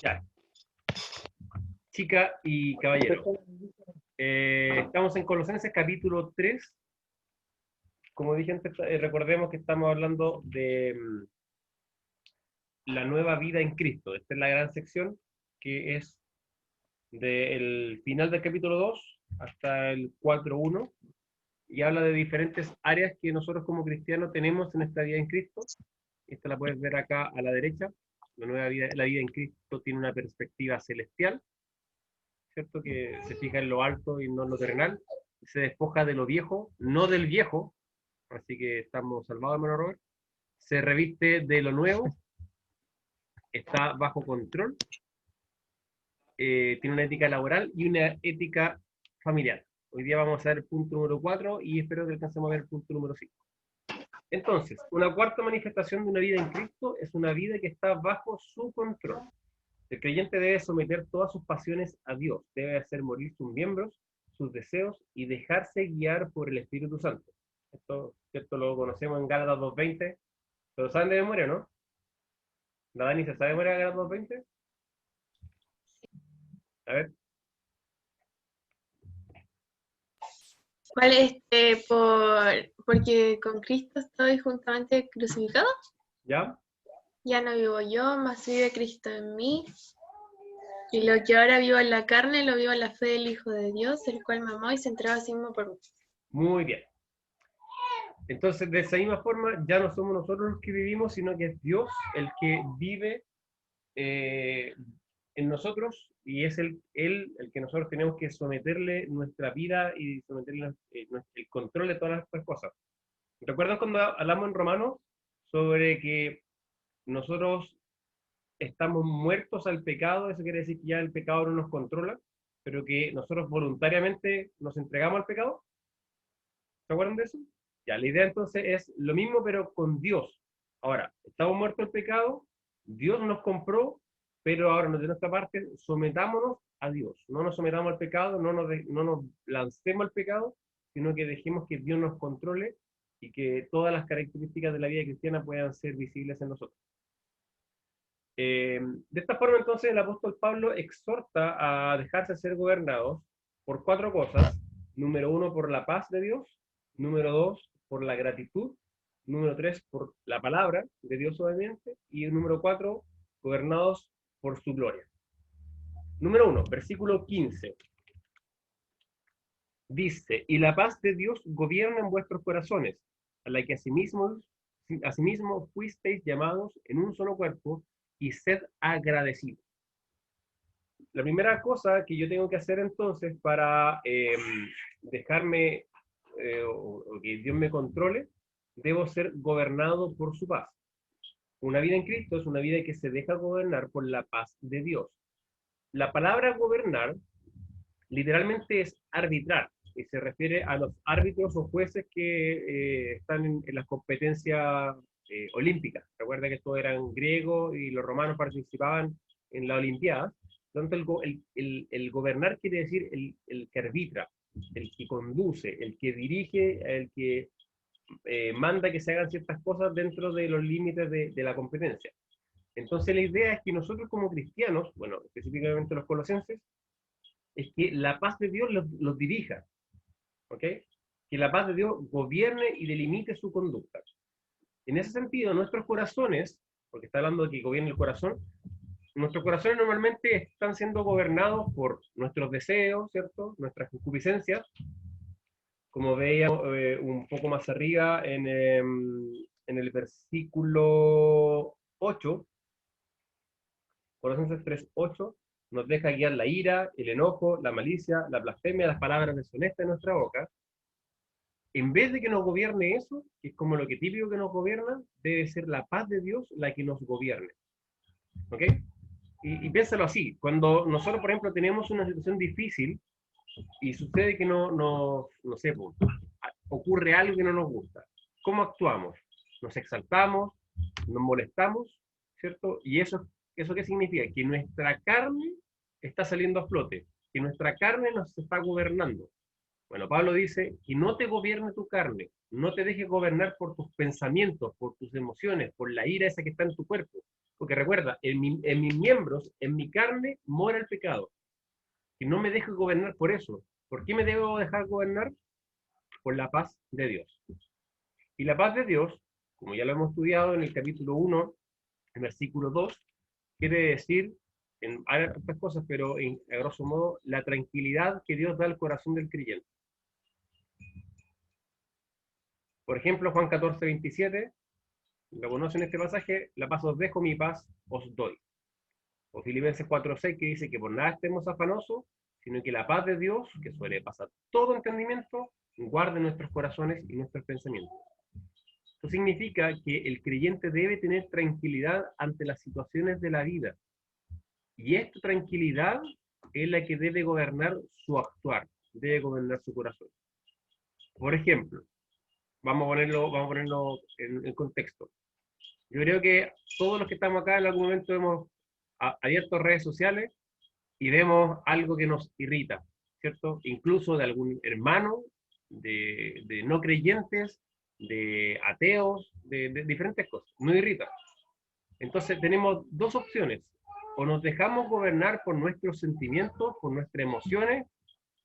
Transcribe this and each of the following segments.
Ya, chica y caballero. Estamos en Colosenses capítulo 3. Como dije antes, recordemos que estamos hablando de la nueva vida en Cristo. Esta es la gran sección que es del final del capítulo 2 hasta el 4.1 y habla de diferentes áreas que nosotros como cristianos tenemos en esta vida en Cristo. Esta la puedes ver acá a la derecha. La nueva vida, la vida en Cristo tiene una perspectiva celestial, ¿cierto? Que se fija en lo alto y no en lo terrenal. Se despoja de lo viejo, no del viejo, así que estamos salvados, hermano Robert. Se reviste de lo nuevo, está bajo control, tiene una ética laboral y una ética familiar. Hoy día vamos a ver el punto número 4 y espero que alcancemos a ver el punto número 5. Entonces, una cuarta manifestación de una vida en Cristo es una vida que está bajo su control. El creyente debe someter todas sus pasiones a Dios, debe hacer morir sus miembros, sus deseos y dejarse guiar por el Espíritu Santo. Esto, ¿cierto? Lo conocemos en Gálatas 2.20. ¿Lo saben de memoria, no? ¿La Dani se sabe de memoria Gálatas 2.20? A ver. ¿Cuál porque con Cristo estoy juntamente crucificado? ¿Ya? Ya no vivo yo, mas vive Cristo en mí. Y lo que ahora vivo en la carne, lo vivo en la fe del Hijo de Dios, el cual me amó y se entregó a sí mismo por mí. Muy bien. Entonces, de esa misma forma, ya no somos nosotros los que vivimos, sino que es Dios el que vive en nosotros y es Él el que nosotros tenemos que someterle nuestra vida y someterle el control de todas las cosas. ¿Recuerdan cuando hablamos en Romanos sobre que nosotros estamos muertos al pecado? Eso quiere decir que ya el pecado no nos controla, pero que nosotros voluntariamente nos entregamos al pecado. ¿Se acuerdan de eso? Ya, la idea entonces es lo mismo, pero con Dios. Ahora, estamos muertos al pecado, Dios nos compró, pero ahora de nuestra parte sometámonos a Dios. No nos sometamos al pecado, no nos lancemos al pecado, sino que dejemos que Dios nos controle y que todas las características de la vida cristiana puedan ser visibles en nosotros. De esta forma, entonces, el apóstol Pablo exhorta a dejarse ser gobernados por cuatro cosas. Número uno, por la paz de Dios. Número dos, por la gratitud. Número tres, por la palabra de Dios, obviamente. Y número cuatro, gobernados por su gloria. Número uno, versículo 15. Dice, y la paz de Dios gobierna en vuestros corazones, a la que asimismo fuisteis llamados en un solo cuerpo, y sed agradecidos. La primera cosa que yo tengo que hacer entonces para dejarme o que Dios me controle, debo ser gobernado por su paz. Una vida en Cristo es una vida que se deja gobernar por la paz de Dios. La palabra gobernar literalmente es arbitrar y se refiere a los árbitros o jueces que están en las competencias olímpicas. Recuerda que estos eran griegos y los romanos participaban en la Olimpiada. Tanto el gobernar quiere decir el que arbitra, el que conduce, el que dirige, el que manda que se hagan ciertas cosas dentro de los límites de la competencia. Entonces la idea es que nosotros como cristianos, bueno, específicamente los colosenses, es que la paz de Dios los dirija, ¿ok? Que la paz de Dios gobierne y delimite su conducta. En ese sentido, nuestros corazones, porque está hablando de que gobierne el corazón, nuestros corazones normalmente están siendo gobernados por nuestros deseos, ¿cierto? Nuestras concupiscencias, como veíamos un poco más arriba en el versículo 8, Colosenses 3:8, nos deja guiar la ira, el enojo, la malicia, la blasfemia, las palabras deshonestas de nuestra boca. En vez de que nos gobierne eso, que es como lo que típico que nos gobierna, debe ser la paz de Dios la que nos gobierne. ¿Ok? Y piénsalo así, cuando nosotros, por ejemplo, tenemos una situación difícil y sucede que no sé, pues, ocurre algo que no nos gusta, ¿cómo actuamos? Nos exaltamos, nos molestamos, ¿cierto? ¿Y eso qué significa? Que nuestra carne está saliendo a flote, que nuestra carne nos está gobernando. Bueno, Pablo dice, que no te gobierne tu carne, no te dejes gobernar por tus pensamientos, por tus emociones, por la ira esa que está en tu cuerpo. Porque recuerda, en mis miembros, en mi carne, mora el pecado. Y no me dejo gobernar por eso. ¿Por qué me debo dejar gobernar? Por la paz de Dios. Y la paz de Dios, como ya lo hemos estudiado en el capítulo 1, en versículo 2, quiere decir, hay otras cosas, pero a grosso modo, la tranquilidad que Dios da al corazón del creyente. Por ejemplo, Juan 14, 27, lo conocen este pasaje, la paz os dejo, mi paz os doy. O Filipenses 4:6, que dice que por nada estemos afanosos, sino que la paz de Dios, que suele pasar todo entendimiento, guarde nuestros corazones y nuestros pensamientos. Esto significa que el creyente debe tener tranquilidad ante las situaciones de la vida. Y esta tranquilidad es la que debe gobernar su actuar, debe gobernar su corazón. Por ejemplo, vamos a ponerlo en contexto. Yo creo que todos los que estamos acá en algún momento hemos abierto redes sociales y vemos algo que nos irrita, ¿cierto? Incluso de algún hermano, de no creyentes, de ateos, de diferentes cosas. Nos irrita. Entonces tenemos dos opciones. O nos dejamos gobernar por nuestros sentimientos, por nuestras emociones,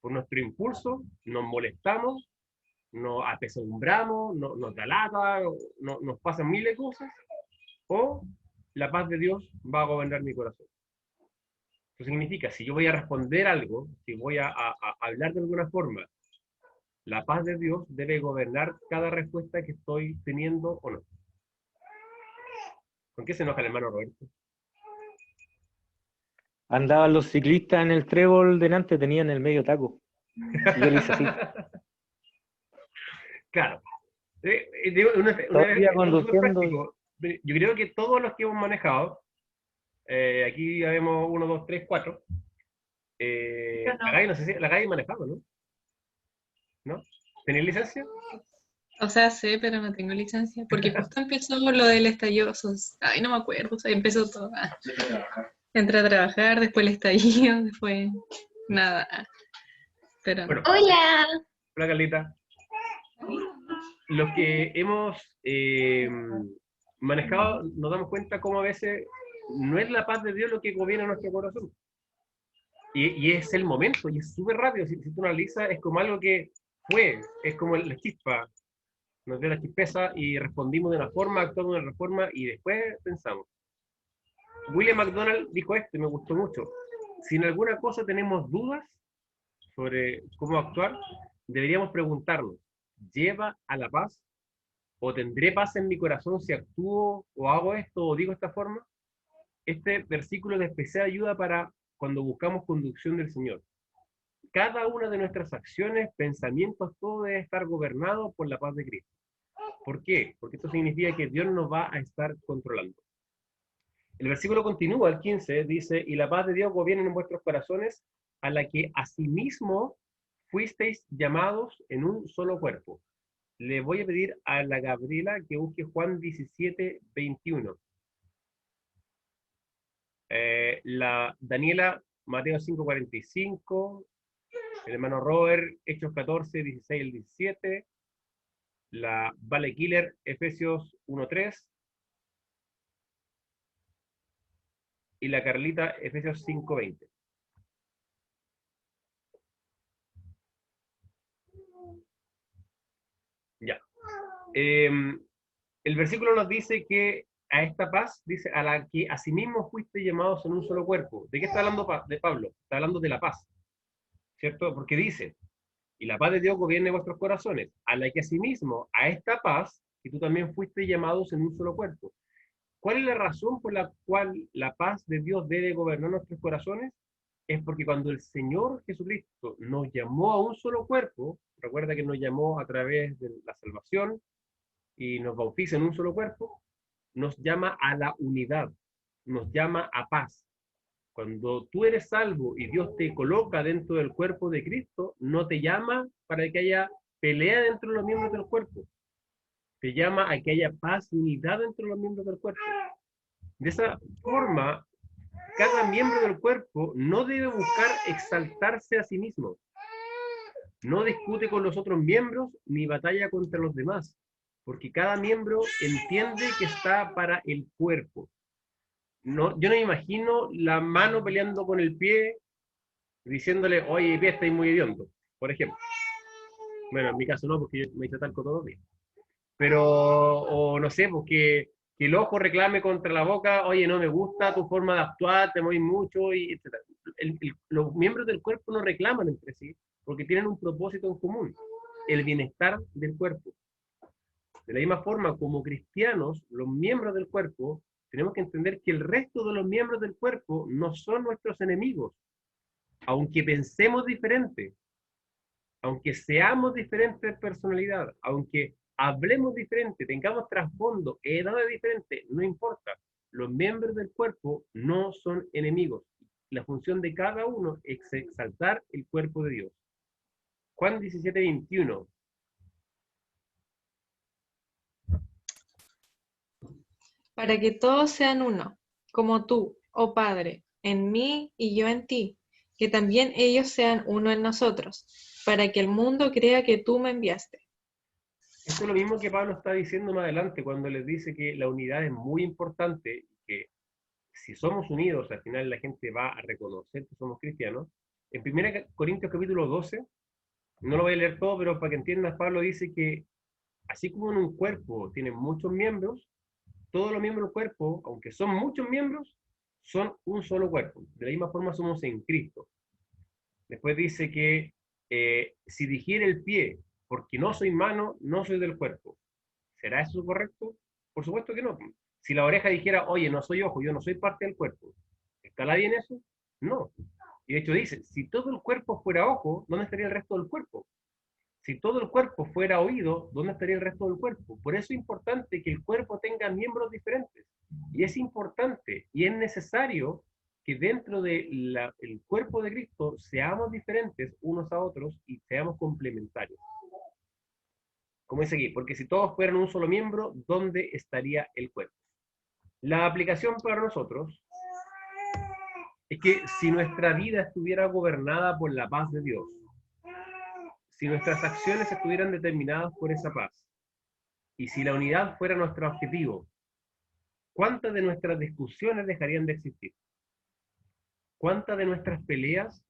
por nuestro impulso, nos molestamos, nos apesadumbramos, nos da lata, nos pasan miles de cosas, o la paz de Dios va a gobernar mi corazón. Eso significa, si yo voy a responder algo, si voy a hablar de alguna forma, la paz de Dios debe gobernar cada respuesta que estoy teniendo o no. ¿Con qué se enoja el hermano Roberto? Andaban los ciclistas en el trébol delante, tenían el medio taco. Y yo le hice así. Claro. Todo el día conduciendo. Yo creo que todos los que hemos manejado, aquí ya vemos 1, 2, 3, 4. La Gaby, no sé si la Gaby manejado, ¿no? ¿No? ¿Tenés licencia? O sea, sé, pero no tengo licencia. Porque justo empezó lo del estallido. Ay, no me acuerdo. O sea, empezó todo. Entré a trabajar, después el estallido, después nada. Pero Bueno, ¡hola! hola Carlita. Los que hemos manejado nos damos cuenta cómo a veces no es la paz de Dios lo que gobierna nuestro corazón. Y es el momento, y es súper rápido. Si tú analizas, es como algo que fue, es como la chispa. Nos dio la chispeza y respondimos de una forma, actuamos de una forma y después pensamos. William McDonald dijo esto y me gustó mucho. Si en alguna cosa tenemos dudas sobre cómo actuar, deberíamos preguntarnos, ¿lleva a la paz? ¿O tendré paz en mi corazón si actúo o hago esto o digo esta forma? Este versículo es de especial ayuda para cuando buscamos conducción del Señor. Cada una de nuestras acciones, pensamientos, todo debe estar gobernado por la paz de Cristo. ¿Por qué? Porque esto significa que Dios nos va a estar controlando. El versículo continúa, el 15, dice, y la paz de Dios gobierna en vuestros corazones, a la que asimismo fuisteis llamados en un solo cuerpo. Le voy a pedir a la Gabriela que busque Juan 17, 21. La Daniela, Mateo 5, 45. El hermano Robert, Hechos 14, 16 al 17. La Vale Killer, Efesios 1, 3. Y la Carlita, Efesios 5, 20. Ya. El versículo nos dice que a esta paz, dice, a la que asimismo fuiste llamados en un solo cuerpo. ¿De qué está hablando de Pablo? Está hablando de la paz, ¿cierto? Porque dice, y la paz de Dios gobierne vuestros corazones, a la que asimismo, a esta paz, que tú también fuiste llamados en un solo cuerpo. ¿Cuál es la razón por la cual la paz de Dios debe gobernar nuestros corazones? Es porque cuando el Señor Jesucristo nos llamó a un solo cuerpo, recuerda que nos llamó a través de la salvación y nos bautiza en un solo cuerpo, nos llama a la unidad, nos llama a paz. Cuando tú eres salvo y Dios te coloca dentro del cuerpo de Cristo, no te llama para que haya pelea dentro de los miembros del cuerpo. Te llama a que haya paz y unidad dentro de los miembros del cuerpo. De esa forma, cada miembro del cuerpo no debe buscar exaltarse a sí mismo. No discute con los otros miembros ni batalla contra los demás, porque cada miembro entiende que está para el cuerpo. No, yo no me imagino la mano peleando con el pie, diciéndole, oye, pie, estáis muy hediondo, por ejemplo. Bueno, en mi caso no, porque yo me hice talco todos los días. Pero, o no sé, porque que el ojo reclame contra la boca, oye, no me gusta tu forma de actuar, te mueves mucho, y etc. Los miembros del cuerpo no reclaman entre sí, porque tienen un propósito en común, el bienestar del cuerpo. De la misma forma, como cristianos, los miembros del cuerpo, tenemos que entender que el resto de los miembros del cuerpo no son nuestros enemigos, aunque pensemos diferente, aunque seamos diferentes de personalidad, aunque hablemos diferente, tengamos trasfondo, edades diferentes, no importa. Los miembros del cuerpo no son enemigos. La función de cada uno es exaltar el cuerpo de Dios. Juan 17:21. Para que todos sean uno, como tú, oh Padre, en mí y yo en ti, que también ellos sean uno en nosotros, para que el mundo crea que tú me enviaste. Esto es lo mismo que Pablo está diciendo más adelante cuando les dice que la unidad es muy importante y que si somos unidos, al final la gente va a reconocer que somos cristianos. En 1 Corintios capítulo 12, no lo voy a leer todo, pero para que entiendas, Pablo dice que así como en un cuerpo tienen muchos miembros, todos los miembros del cuerpo, aunque son muchos miembros, son un solo cuerpo. De la misma forma somos en Cristo. Después dice que si dijere el pie, porque no soy mano, no soy del cuerpo. ¿Será eso correcto? Por supuesto que no. Si la oreja dijera, oye, no soy ojo, yo no soy parte del cuerpo, ¿estará bien eso? No. Y de hecho dice, si todo el cuerpo fuera ojo, ¿dónde estaría el resto del cuerpo? Si todo el cuerpo fuera oído, ¿dónde estaría el resto del cuerpo? Por eso es importante que el cuerpo tenga miembros diferentes. Y es importante y es necesario que dentro del cuerpo de Cristo seamos diferentes unos a otros y seamos complementarios. Como dice aquí, porque si todos fueran un solo miembro, ¿dónde estaría el cuerpo? La aplicación para nosotros es que si nuestra vida estuviera gobernada por la paz de Dios, si nuestras acciones estuvieran determinadas por esa paz, y si la unidad fuera nuestro objetivo, ¿cuántas de nuestras discusiones dejarían de existir? ¿Cuántas de nuestras peleas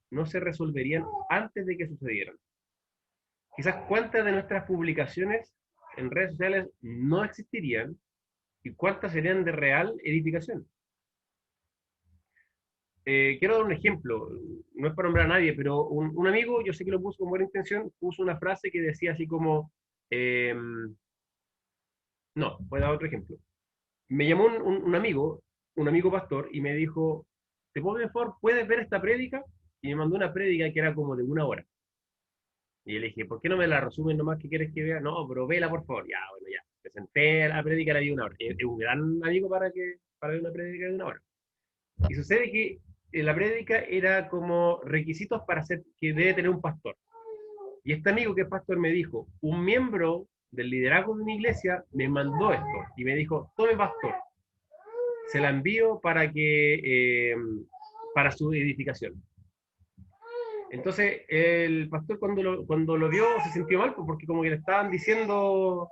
no se resolverían antes de que sucedieran? Quizás cuántas de nuestras publicaciones en redes sociales no existirían y cuántas serían de real edificación. Quiero dar un ejemplo, no es para nombrar a nadie, pero un amigo, yo sé que lo puso con buena intención, puso una frase que decía así como, no, voy a dar otro ejemplo. Me llamó un amigo pastor, y me dijo, ¿te puedo ver, por favor, puedes ver esta prédica? Y me mandó una prédica que era como de 1 hora. Y yo le dije, ¿por qué no me la resumen nomás que quieres que vea? No, pero vela, por favor. Ya, bueno, ya. Presenté a la prédica, la vi 1 hora. Es un gran amigo para ver una prédica de 1 hora. Y sucede que la prédica era como requisitos para hacer que debe tener un pastor. Y este amigo que es pastor me dijo, un miembro del liderazgo de mi iglesia me mandó esto y me dijo, tome pastor, se la envío para su edificación. Entonces el pastor cuando lo vio se sintió mal, porque como que le estaban diciendo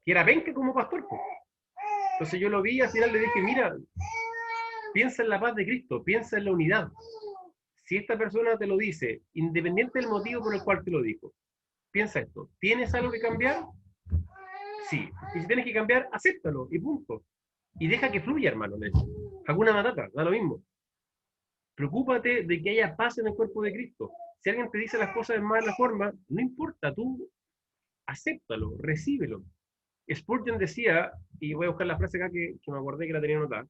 que era penca como pastor. Entonces yo lo vi y al final le dije, mira, piensa en la paz de Cristo, piensa en la unidad. Si esta persona te lo dice, independiente del motivo por el cual te lo dijo, piensa esto, ¿tienes algo que cambiar? Sí. Y si tienes que cambiar, acéptalo y punto. Y deja que fluya, hermano. Hakuna Matata, da lo mismo. Preocúpate de que haya paz en el cuerpo de Cristo. Si alguien te dice las cosas de mala forma, no importa, tú acéptalo, recíbelo. Spurgeon decía, y voy a buscar la frase acá que me acordé que la tenía anotada.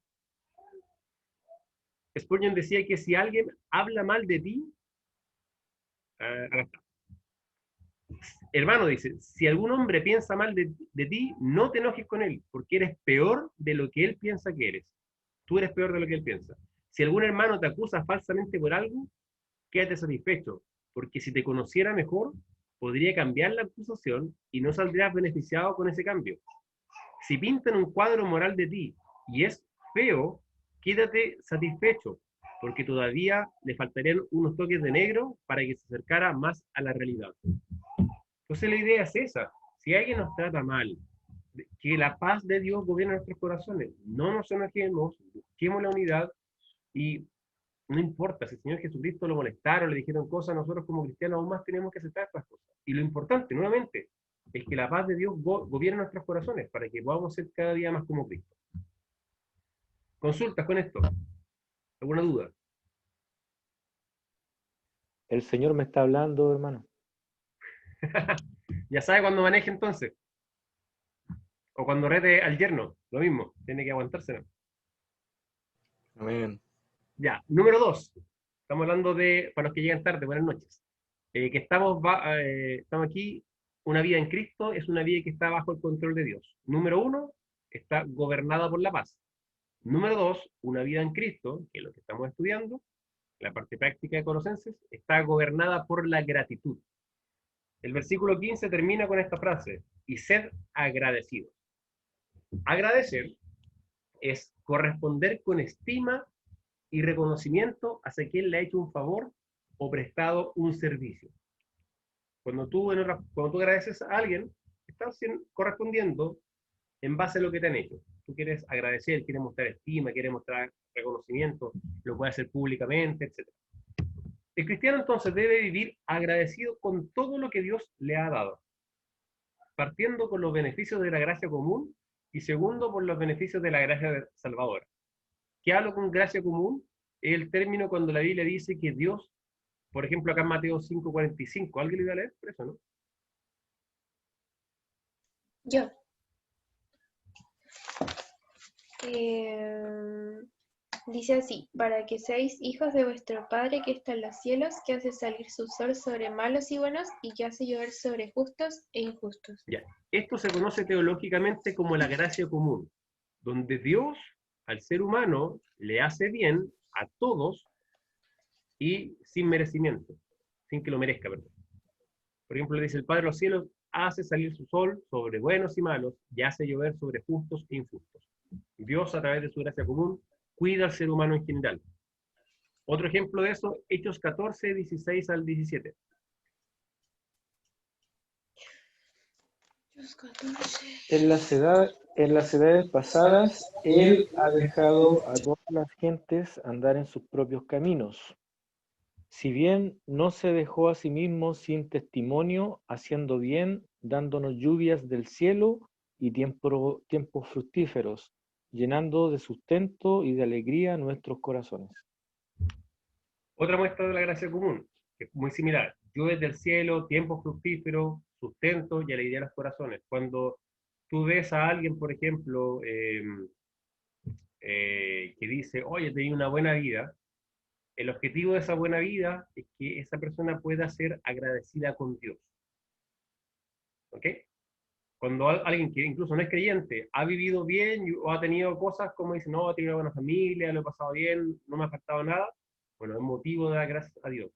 Spurgeon decía que si alguien habla mal de ti, acá está. Hermano, dice, si algún hombre piensa mal de ti, no te enojes con él, porque eres peor de lo que él piensa que eres. Tú eres peor de lo que él piensa. Si algún hermano te acusa falsamente por algo, quédate satisfecho, porque si te conociera mejor, podría cambiar la acusación y no saldrías beneficiado con ese cambio. Si pintan un cuadro moral de ti y es feo, quédate satisfecho, porque todavía le faltarían unos toques de negro para que se acercara más a la realidad. Entonces la idea es esa. Si alguien nos trata mal, que la paz de Dios gobierne nuestros corazones. No nos enojemos, busquemos la unidad y no importa si el Señor Jesucristo lo molestaron, le dijeron cosas, nosotros como cristianos aún más tenemos que aceptar estas cosas. Y lo importante, nuevamente, es que la paz de Dios gobierne nuestros corazones para que podamos ser cada día más como Cristo. Consultas con esto. ¿Alguna duda? El Señor me está hablando, hermano. Ya sabe cuando maneje entonces. O cuando rete al yerno, lo mismo, tiene que aguantárselo. Amén. Ya, número 2. Estamos hablando de, para los que llegan tarde, buenas noches. Que estamos aquí, una vida en Cristo es una vida que está bajo el control de Dios. Número 1, está gobernada por la paz. Número 2, una vida en Cristo, que es lo que estamos estudiando, la parte práctica de Colosenses, está gobernada por la gratitud. El versículo 15 termina con esta frase, y sed agradecidos. Agradecer es corresponder con estima y reconocimiento hacia quien le ha hecho un favor o prestado un servicio. Cuando tú agradeces a alguien, estás correspondiendo en base a lo que te han hecho. Tú quieres agradecer, quieres mostrar estima, quieres mostrar reconocimiento, lo puedes hacer públicamente, etc. El cristiano entonces debe vivir agradecido con todo lo que Dios le ha dado, partiendo con los beneficios de la gracia común y segundo por los beneficios de la gracia salvadora. ¿Qué hablo con gracia común? Es el término cuando la Biblia dice que Dios, por ejemplo acá en Mateo 5:45, ¿alguien le iba a leer por eso, no? Yo. Dice así, para que seáis hijos de vuestro Padre que está en los cielos, que hace salir su sol sobre malos y buenos, y que hace llover sobre justos e injustos. Ya. Esto se conoce teológicamente como la gracia común, donde Dios al ser humano le hace bien a todos y sin merecimiento, sin que lo merezca, perdón. Por ejemplo, le dice el Padre de los cielos, hace salir su sol sobre buenos y malos y hace llover sobre justos e injustos. Dios, a través de su gracia común, cuida al ser humano en general. Otro ejemplo de eso, Hechos 14, 16 al 17. En las edades pasadas, Él ha dejado a todas las gentes andar en sus propios caminos. Si bien no se dejó a sí mismo sin testimonio, haciendo bien, dándonos lluvias del cielo y tiempos fructíferos, llenando de sustento y de alegría nuestros corazones. Otra muestra de la gracia común, que es muy similar. Lluvias del cielo, tiempos fructíferos, sustento y alegría de los corazones. Cuando tú ves a alguien, por ejemplo, que dice, oye, he tenido una buena vida, el objetivo de esa buena vida es que esa persona pueda ser agradecida con Dios. ¿Ok? Cuando alguien que incluso no es creyente ha vivido bien o ha tenido cosas como dice, no, he tenido una buena familia, lo he pasado bien, no me ha faltado nada, bueno, es motivo de dar gracias a Dios.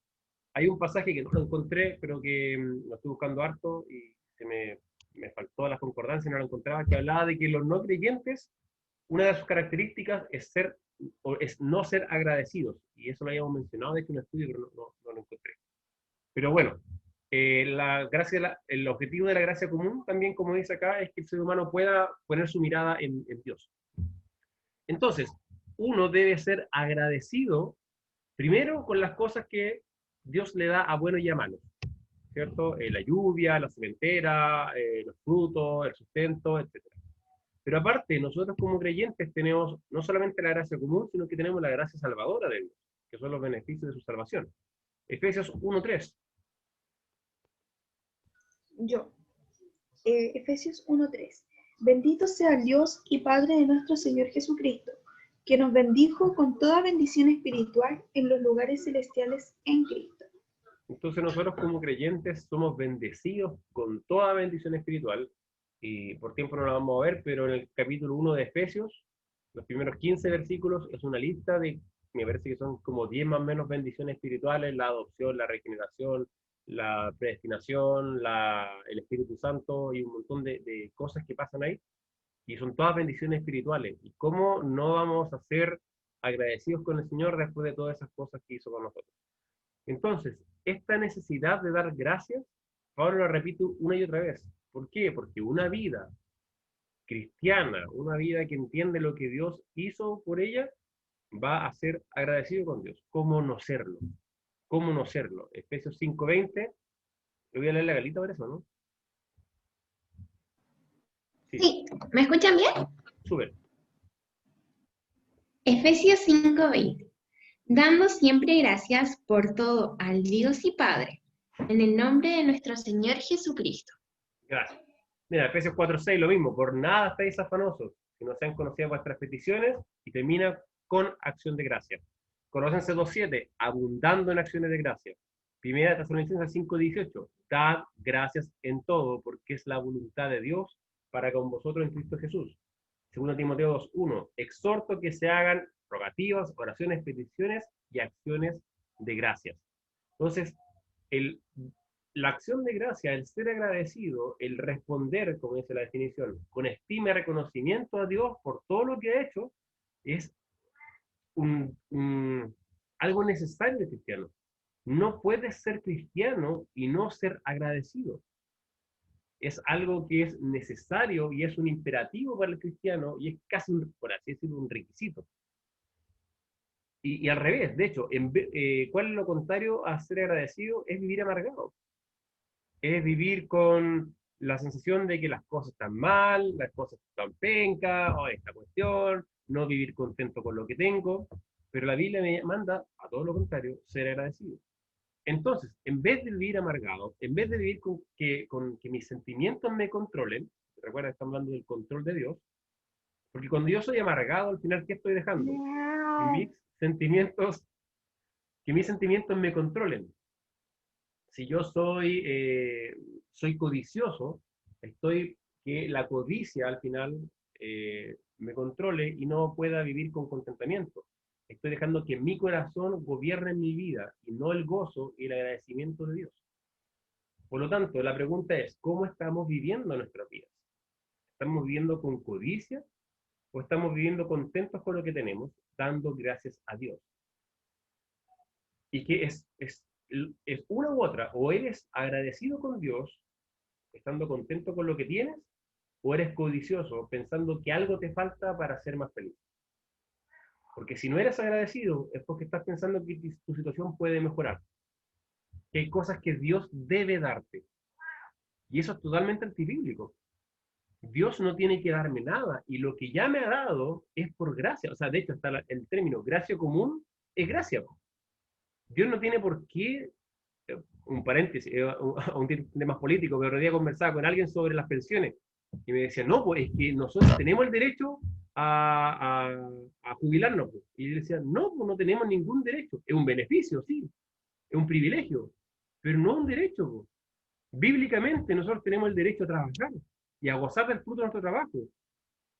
Hay un pasaje que no lo encontré, pero que lo estoy buscando harto y me faltó la concordancia y no lo encontraba, que hablaba de que los no creyentes, una de sus características es no ser agradecidos. Y eso lo habíamos mencionado, de hecho, en un estudio, pero no lo encontré. Pero bueno, el objetivo de la gracia común, también como dice acá, es que el ser humano pueda poner su mirada en Dios. Entonces, uno debe ser agradecido primero con las cosas que Dios le da a buenos y a malos, ¿cierto? La lluvia, la sementera, los frutos, el sustento, etc. Pero aparte, nosotros como creyentes tenemos no solamente la gracia común, sino que tenemos la gracia salvadora de Dios, que son los beneficios de su salvación. Efesios 1:3. Yo. Efesios 1:3. Bendito sea el Dios y Padre de nuestro Señor Jesucristo, que nos bendijo con toda bendición espiritual en los lugares celestiales en Cristo. Entonces nosotros como creyentes somos bendecidos con toda bendición espiritual, y por tiempo no la vamos a ver, pero en el capítulo 1 de Efesios, los primeros 15 versículos, es una lista de, me parece que son como 10 más o menos bendiciones espirituales: la adopción, la regeneración, la predestinación, el Espíritu Santo y un montón de cosas que pasan ahí, y son todas bendiciones espirituales. ¿Y cómo no vamos a ser agradecidos con el Señor después de todas esas cosas que hizo con nosotros? Entonces, esta necesidad de dar gracias, ahora lo repito una y otra vez. ¿Por qué? Porque una vida cristiana, una vida que entiende lo que Dios hizo por ella, va a ser agradecido con Dios. ¿Cómo no serlo? ¿Cómo no serlo? Efesios 5:20. Le voy a leer la galita por eso, ¿no? Sí, Sí, ¿me escuchan bien? súper. Efesios 5:20. Dando siempre gracias por todo al Dios y Padre, en el nombre de nuestro Señor Jesucristo. Gracias. Mira, Efesios 4:6, lo mismo. Por nada estáis afanosos, sino sean conocidas vuestras peticiones, y termina con acción de gracia. Colossenses 2:7, abundando en acciones de gracia. Primera Tesalonicenses 5:18, dad gracias en todo, porque es la voluntad de Dios para con vosotros en Cristo Jesús. Segunda Timoteo 2:1, exhorto que se hagan rogativas, oraciones, peticiones y acciones de gracias. Entonces, la acción de gracia, el ser agradecido, el responder, como dice la definición, con estima y reconocimiento a Dios por todo lo que ha hecho, es algo necesario de cristiano. No puedes ser cristiano y no ser agradecido. Es algo que es necesario y es un imperativo para el cristiano y es casi, por así decirlo, un requisito. Y al revés, de hecho, ¿cuál es lo contrario a ser agradecido? Es vivir amargado. Es vivir con la sensación de que las cosas están mal, las cosas están pencas, o esta cuestión, no vivir contento con lo que tengo, pero la Biblia me manda, a todo lo contrario, ser agradecido. Entonces, en vez de vivir amargado, en vez de vivir con que mis sentimientos me controlen, recuerda que estamos hablando del control de Dios, porque cuando yo soy amargado, al final, ¿qué estoy dejando? Que mis sentimientos me controlen. Si yo soy codicioso, que la codicia al final me controle y no pueda vivir con contentamiento. Estoy dejando que mi corazón gobierne mi vida y no el gozo y el agradecimiento de Dios. Por lo tanto, la pregunta es, ¿cómo estamos viviendo nuestras vidas? ¿Estamos viviendo con codicia o estamos viviendo contentos con lo que tenemos, dando gracias a Dios? Y que es una u otra, o eres agradecido con Dios, estando contento con lo que tienes, o eres codicioso, pensando que algo te falta para ser más feliz. Porque si no eres agradecido, es porque estás pensando que tu situación puede mejorar. Que hay cosas que Dios debe darte. Y eso es totalmente antibíblico. Dios no tiene que darme nada, y lo que ya me ha dado es por gracia. O sea, de hecho, está el término gracia común, es gracia. Dios no tiene por qué, un paréntesis, un tema político, pero otro día conversaba con alguien sobre las pensiones, y me decía, no, pues es que nosotros tenemos el derecho a jubilarnos. Pues. Y yo decía, no, pues no tenemos ningún derecho. Es un beneficio, sí, es un privilegio, pero no un derecho. Pues. Bíblicamente nosotros tenemos el derecho a trabajar y a gozar del fruto de nuestro trabajo.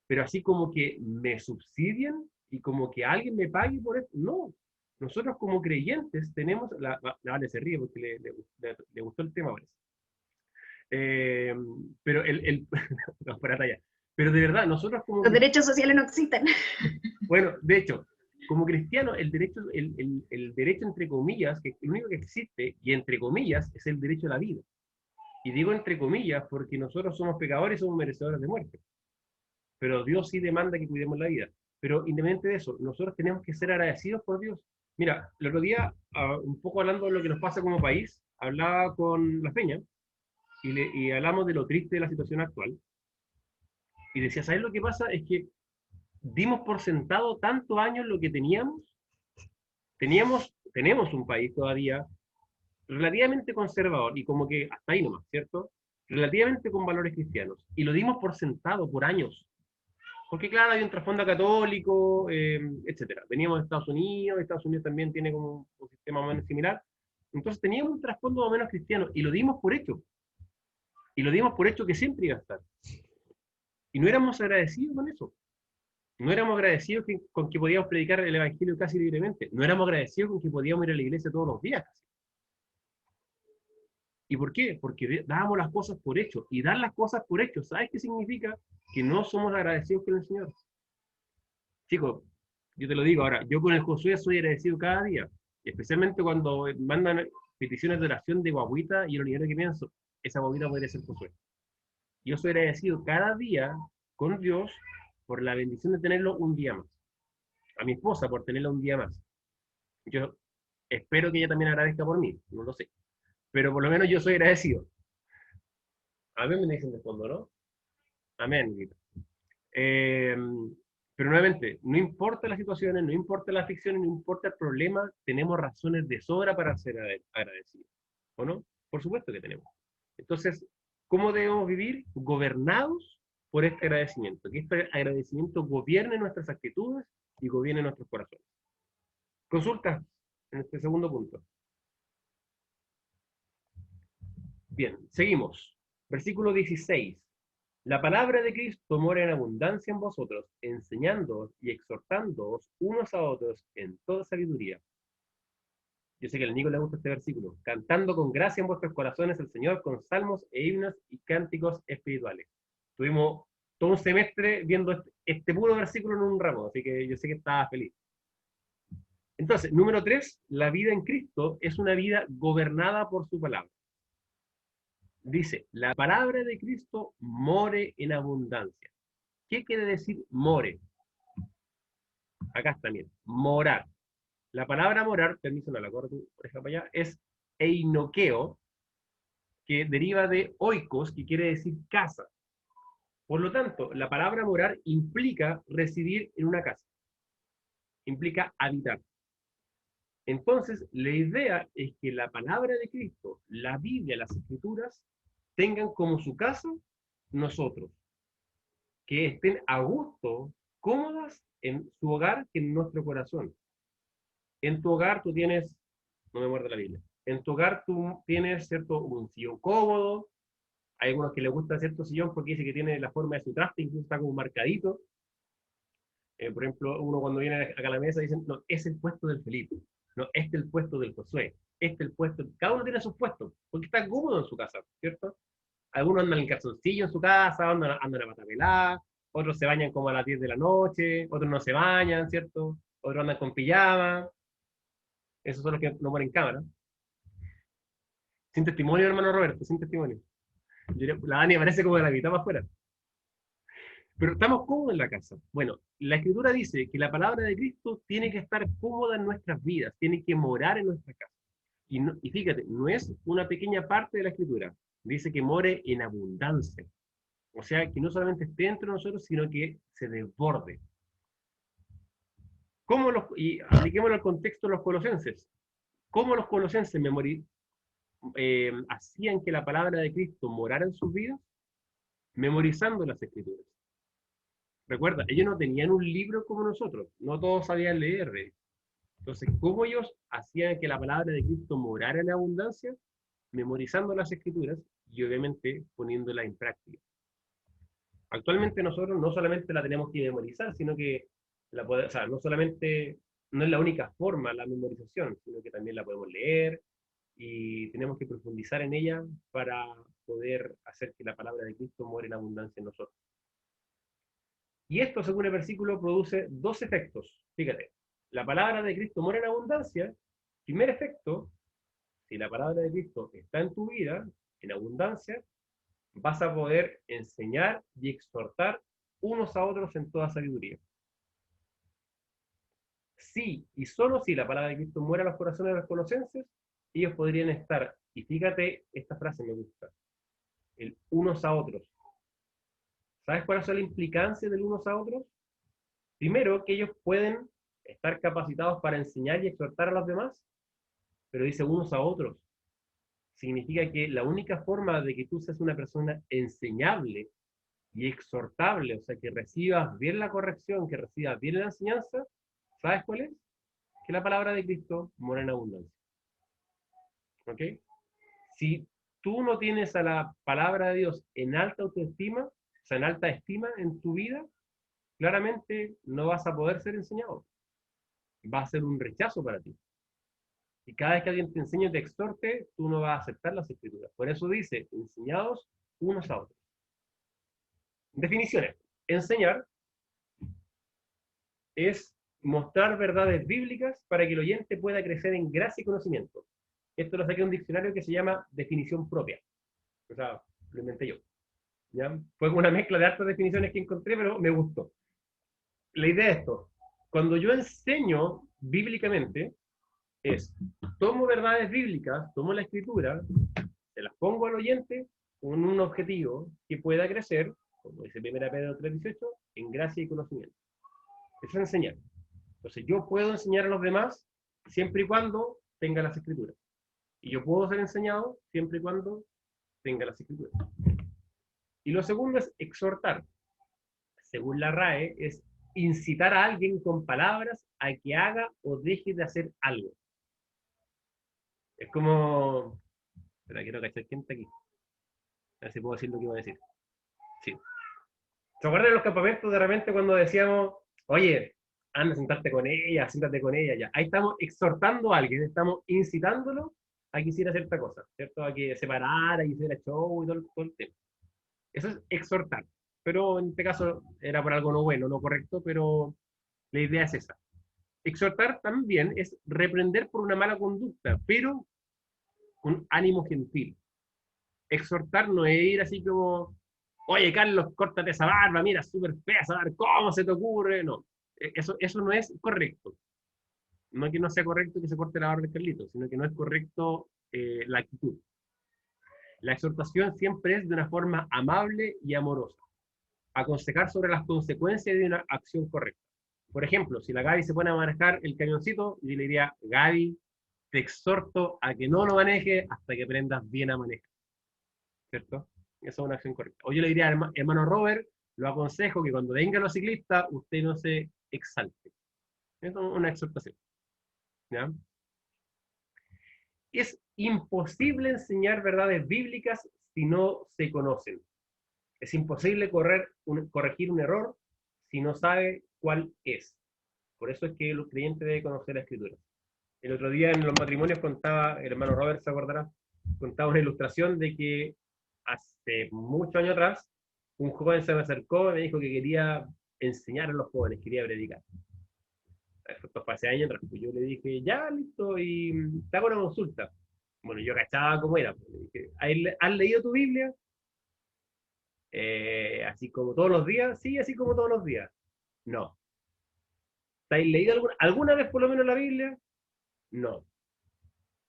Pero así como que me subsidian y como que alguien me pague por esto, no. Nosotros como creyentes tenemos, Vale se ríe porque le gustó el tema, parece. Pero no, fuera talla. Pero de verdad, nosotros como... Los derechos sociales no existen. Bueno, de hecho, como cristiano, el derecho entre comillas, que el único que existe, y entre comillas, es el derecho a la vida. Y digo entre comillas porque nosotros somos pecadores y somos merecedores de muerte. Pero Dios sí demanda que cuidemos la vida. Pero independientemente de eso, nosotros tenemos que ser agradecidos por Dios. Mira, el otro día, un poco hablando de lo que nos pasa como país, hablaba con la Peña y hablamos de lo triste de la situación actual. Y decía, ¿sabes lo que pasa? Es que dimos por sentado tantos años lo que teníamos. Tenemos un país todavía relativamente conservador y como que hasta ahí nomás, ¿cierto? Relativamente con valores cristianos. Y lo dimos por sentado por años. Porque claro, hay un trasfondo católico, etcétera. Veníamos de Estados Unidos también tiene como un sistema más o menos similar. Entonces teníamos un trasfondo más o menos cristiano y lo dimos por hecho. Y lo dimos por hecho que siempre iba a estar. Y no éramos agradecidos con eso. No éramos agradecidos con que podíamos predicar el evangelio casi libremente. No éramos agradecidos con que podíamos ir a la iglesia todos los días casi. ¿Y por qué? Porque dábamos las cosas por hecho. Y dar las cosas por hecho, ¿sabes qué significa? Que no somos agradecidos con el Señor. Chicos, yo te lo digo ahora, yo con el Josué soy agradecido cada día. Y especialmente cuando mandan peticiones de oración de guaguita y lo primero que pienso, esa guaguita podría ser Josué. Yo soy agradecido cada día con Dios por la bendición de tenerlo un día más. A mi esposa por tenerla un día más. Yo espero que ella también agradezca por mí, no lo sé. Pero por lo menos yo soy agradecido. Amén, me dicen de fondo, ¿no? Amén. Pero nuevamente, no importa las situaciones, no importa las aflicciones, no importa el problema, tenemos razones de sobra para ser agradecidos. ¿O no? Por supuesto que tenemos. Entonces, ¿cómo debemos vivir? Gobernados por este agradecimiento. Que este agradecimiento gobierne nuestras actitudes y gobierne nuestros corazones. Consulta en este segundo punto. Bien, seguimos. Versículo 16. La palabra de Cristo mora en abundancia en vosotros, enseñándoos y exhortándoos unos a otros en toda sabiduría. Yo sé que al Nico le gusta este versículo. Cantando con gracia en vuestros corazones al Señor con salmos e himnos y cánticos espirituales. Tuvimos todo un semestre viendo este puro versículo en un ramo, así que yo sé que estaba feliz. Entonces, número 3, la vida en Cristo es una vida gobernada por su palabra. Dice, la palabra de Cristo more en abundancia. ¿Qué quiere decir more? Acá está bien, morar. La palabra morar, permiso, no la corto, por ejemplo allá, es einoqueo, que deriva de oikos, que quiere decir casa. Por lo tanto, la palabra morar implica residir en una casa. Implica habitar. Entonces, la idea es que la palabra de Cristo, la Biblia, las Escrituras, tengan como su casa nosotros. Que estén a gusto, cómodas en su hogar que en nuestro corazón. En tu hogar tú tienes, no me muerde la Biblia, en tu hogar tú tienes, ¿cierto?, un sillón cómodo. Hay algunos que les gusta cierto sillón porque dice que tiene la forma de su traste, incluso está como marcadito. Por ejemplo, uno cuando viene acá a la mesa dicen, no, es el puesto del Felipe, no, este es el puesto del Josué, este es el puesto, cada uno tiene sus puestos, porque está cómodo en su casa, ¿cierto? Algunos andan en calzoncillo en su casa, andan a pata pelada, otros se bañan como a las 10 de la noche, otros no se bañan, ¿cierto? Otros andan con pijama. Esos son los que no ponen cámara. Sin testimonio, hermano Roberto, sin testimonio. La Dani aparece como de la mitad más afuera. Pero estamos cómodos en la casa. Bueno, la Escritura dice que la palabra de Cristo tiene que estar cómoda en nuestras vidas, tiene que morar en nuestra casa. Y fíjate, no es una pequeña parte de la Escritura. Dice que more en abundancia. O sea, que no solamente esté entre nosotros, sino que se desborde. Y apliquémoslo al contexto de los colosenses. ¿Cómo los colosenses hacían que la palabra de Cristo morara en sus vidas? Memorizando las Escrituras. Recuerda, ellos no tenían un libro como nosotros, no todos sabían leer. Entonces, ¿cómo ellos hacían que la palabra de Cristo morara en abundancia? Memorizando las Escrituras y obviamente poniéndola en práctica. Actualmente nosotros no solamente la tenemos que memorizar, sino que no solamente no es la única forma la memorización, sino que también la podemos leer y tenemos que profundizar en ella para poder hacer que la palabra de Cristo muera en abundancia en nosotros. Y esto, según el versículo, produce dos efectos. Fíjate, la palabra de Cristo muere en abundancia. Primer efecto, si la palabra de Cristo está en tu vida, en abundancia, vas a poder enseñar y exhortar unos a otros en toda sabiduría. Sí, y solo si la palabra de Cristo muere en los corazones de los colosenses, ellos podrían estar, y fíjate, esta frase me gusta, el unos a otros. ¿Sabes cuál es la implicancia del unos a otros? Primero, que ellos pueden estar capacitados para enseñar y exhortar a los demás, pero dice unos a otros. Significa que la única forma de que tú seas una persona enseñable y exhortable, o sea, que recibas bien la corrección, que recibas bien la enseñanza, ¿sabes cuál es? Que la palabra de Cristo mora en abundancia. ¿Ok? Si tú no tienes a la palabra de Dios en alta autoestima, o sea, en alta estima en tu vida, claramente no vas a poder ser enseñado. Va a ser un rechazo para ti. Y cada vez que alguien te enseñe y te exhorte, tú no vas a aceptar las Escrituras. Por eso dice, enseñados unos a otros. Definiciones. Enseñar es mostrar verdades bíblicas para que el oyente pueda crecer en gracia y conocimiento. Esto lo saqué de un diccionario que se llama definición propia. O sea, lo inventé yo. ¿ya? Fue una mezcla de hartas definiciones que encontré, pero me gustó. La idea es esto. Cuando yo enseño bíblicamente, tomo verdades bíblicas, tomo la escritura, se las pongo al oyente con un objetivo que pueda crecer, como dice 1 Pedro 3:18, en gracia y conocimiento. Eso es enseñar. Entonces yo puedo enseñar a los demás siempre y cuando tenga las escrituras. Y yo puedo ser enseñado siempre y cuando tenga las escrituras. Y lo segundo es exhortar. Según la RAE, es incitar a alguien con palabras a que haga o deje de hacer algo. Es como... Espera, quiero cachar quién está aquí. A ver si puedo decir lo que iba a decir. Sí. ¿Se acuerdan de los campamentos de repente cuando decíamos, oye, anda, sentarte con ella, siéntate con ella, ya? Ahí estamos exhortando a alguien, estamos incitándolo a que hiciera cierta cosa, ¿cierto? A que se parara, y hiciera show y todo el tema. Eso es exhortar. Pero en este caso era por algo no bueno, no correcto, pero la idea es esa. Exhortar también es reprender por una mala conducta, pero con ánimo gentil. Exhortar no es ir así como, oye, Carlos, córtate esa barba, mira, súper fea esa barba, ¿cómo se te ocurre? No, eso no es correcto. No es que no sea correcto que se corte la barba de Carlitos, sino que no es correcto la actitud. La exhortación siempre es de una forma amable y amorosa. Aconsejar sobre las consecuencias de una acción correcta. Por ejemplo, si la Gaby se pone a manejar el camioncito, yo le diría, Gaby, te exhorto a que no lo manejes hasta que aprendas bien a manejar. ¿Cierto? Esa es una acción correcta. O yo le diría, hermano Robert, lo aconsejo que cuando vengan los ciclistas, usted no se exalte. Eso es una exhortación. ¿Ya? Es imposible enseñar verdades bíblicas si no se conocen. Es imposible corregir un error si no sabe cuál es. Por eso es que el creyente debe conocer la Escritura. El otro día en los matrimonios contaba, el hermano Robert se acordará, contaba una ilustración de que hace muchos años atrás un joven se me acercó y me dijo que quería enseñar a los jóvenes, quería predicar. Esto fue hace años atrás. Pues yo le dije, ya, listo, y te hago una consulta. Bueno, yo cachaba cómo era. Le dije, ¿has leído tu Biblia? Así como todos los días, sí, así como todos los días. No. ¿Te has leído alguna vez por lo menos la Biblia? No.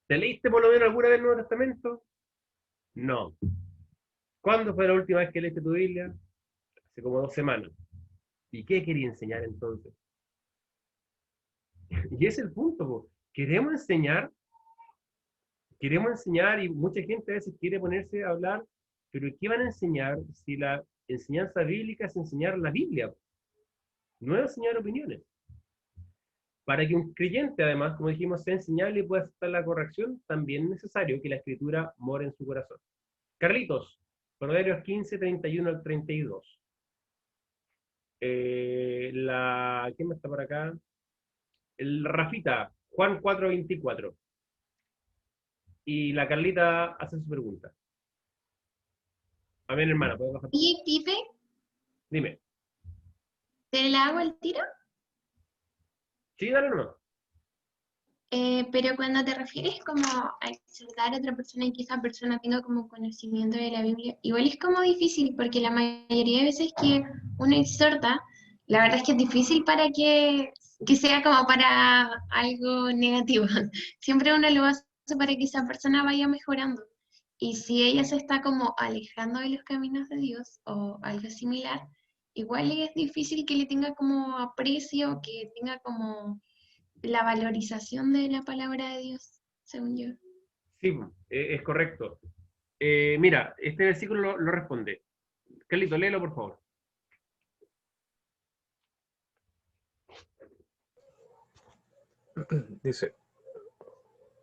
¿Te leíste por lo menos alguna vez el Nuevo Testamento? No. ¿Cuándo fue la última vez que leíste tu Biblia? Hace como 2 semanas. ¿Y qué quería enseñar entonces? Y ese es el punto, po. Queremos enseñar y mucha gente a veces quiere ponerse a hablar, pero ¿qué van a enseñar si la enseñanza bíblica es enseñar la Biblia? No es enseñar opiniones. Para que un creyente, además, como dijimos, sea enseñable y pueda aceptar la corrección, también es necesario que la Escritura more en su corazón. Carlitos, Proverbios 15, 31 al 32. ¿Quién más está por acá? El Rafita, Juan 4, 24. Y la Carlita hace su pregunta. A ver, hermana, ¿puedes bajar? Y Pipe, Dime. ¿te la hago el tiro? Sí, dale nomás. Pero cuando te refieres como a exhortar a otra persona y que esa persona tenga como conocimiento de la Biblia, igual es como difícil porque la mayoría de veces que uno exhorta, la verdad es que es difícil para que sea como para algo negativo. Siempre uno lo hace para que esa persona vaya mejorando. Y si ella se está como alejando de los caminos de Dios o algo similar, igual es difícil que le tenga como aprecio, que tenga como la valorización de la palabra de Dios, según yo. Sí, es correcto. Mira, este versículo lo responde. Carlito, léelo, por favor. Dice,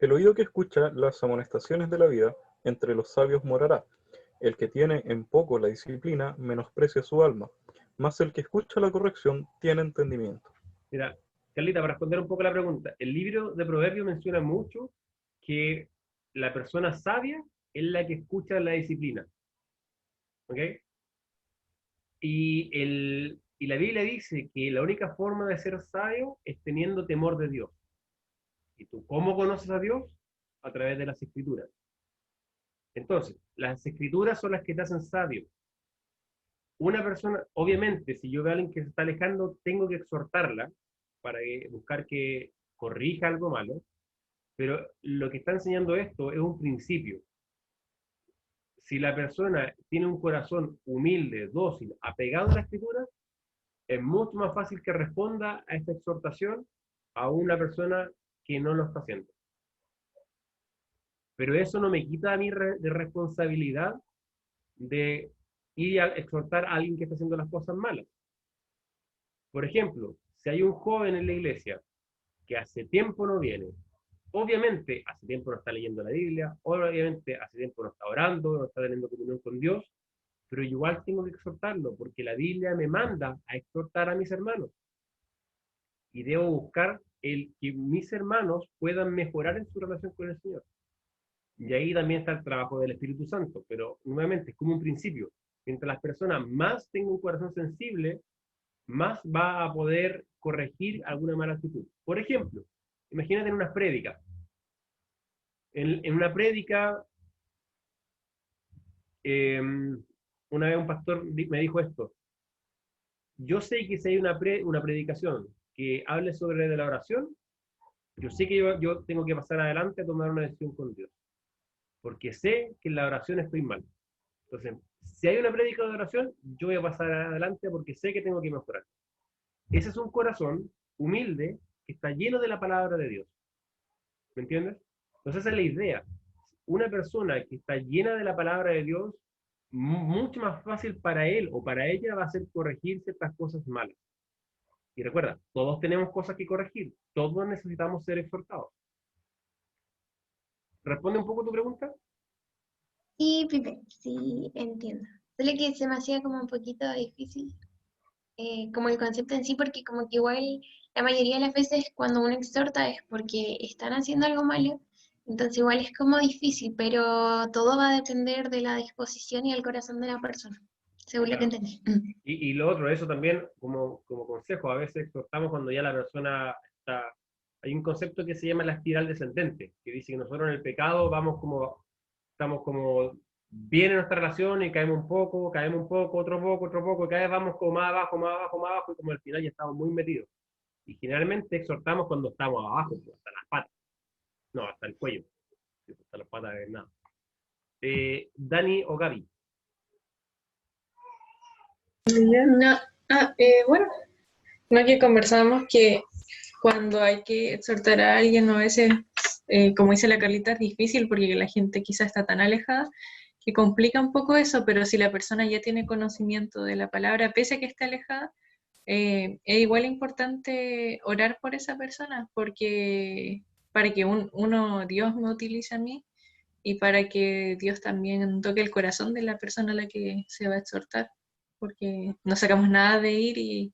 el oído que escucha las amonestaciones de la vida, entre los sabios morará. El que tiene en poco la disciplina, menosprecia su alma, mas el que escucha la corrección tiene entendimiento. Mira, Carlita, para responder un poco la pregunta, el libro de Proverbios menciona mucho que la persona sabia es la que escucha la disciplina. ¿Ok? Y la Biblia dice que la única forma de ser sabio es teniendo temor de Dios. ¿Y tú cómo conoces a Dios? A través de las Escrituras. Entonces, las Escrituras son las que te hacen sabio. una persona, obviamente, si yo veo a alguien que se está alejando, tengo que exhortarla para buscar que corrija algo malo, pero lo que está enseñando esto es un principio. Si la persona tiene un corazón humilde, dócil, apegado a la Escritura, es mucho más fácil que responda a esta exhortación a una persona que no lo está haciendo. Pero eso no me quita a mí de responsabilidad de ir a exhortar a alguien que está haciendo las cosas malas. Por ejemplo, si hay un joven en la iglesia que hace tiempo no viene, obviamente hace tiempo no está leyendo la Biblia, obviamente hace tiempo no está orando, no está teniendo comunión con Dios, pero igual tengo que exhortarlo, porque la Biblia me manda a exhortar a mis hermanos. Y debo buscar el que mis hermanos puedan mejorar en su relación con el Señor. Y ahí también está el trabajo del Espíritu Santo, pero nuevamente es como un principio. Mientras las personas más tengan un corazón sensible, más va a poder corregir alguna mala actitud. Por ejemplo, imagínate en unas prédicas. En una prédica, una vez un pastor me dijo esto: yo sé que si hay una predicación que hable sobre la oración, yo sé que yo tengo que pasar adelante a tomar una decisión con Dios, porque sé que en la oración estoy mal. Entonces, si hay una prédica de oración, yo voy a pasar adelante porque sé que tengo que mejorar. Ese es un corazón humilde que está lleno de la palabra de Dios. ¿Me entiendes? Entonces esa es la idea. Una persona que está llena de la palabra de Dios, mucho más fácil para él o para ella va a ser corregir ciertas cosas malas. Y recuerda, todos tenemos cosas que corregir. Todos necesitamos ser exhortados. ¿Responde un poco tu pregunta? Sí, Pipe, sí, entiendo. Solo que se me hacía como un poquito difícil, como el concepto en sí, porque como que igual la mayoría de las veces cuando uno exhorta es porque están haciendo algo malo, entonces igual es como difícil, pero todo va a depender de la disposición y el corazón de la persona, según lo que Claro. entendí. Y lo otro, eso también como consejo, a veces exhortamos cuando ya la persona está... Hay un concepto que se llama la espiral descendente, que dice que nosotros en el pecado estamos como bien en nuestra relación y caemos un poco, otro poco, y cada vez vamos como más abajo, más abajo, más abajo, y como al final ya estamos muy metidos. Y generalmente exhortamos cuando estamos abajo, hasta las patas. No, hasta el cuello. Hasta las patas de nada. Dani o Gaby. No, bueno, no, que conversamos que cuando hay que exhortar a alguien, a veces, como dice la Carlita, es difícil porque la gente quizá está tan alejada que complica un poco eso, pero si la persona ya tiene conocimiento de la palabra, pese a que esté alejada, es igual importante orar por esa persona, porque para que Dios me utilice a mí y para que Dios también toque el corazón de la persona a la que se va a exhortar, porque no sacamos nada de ir y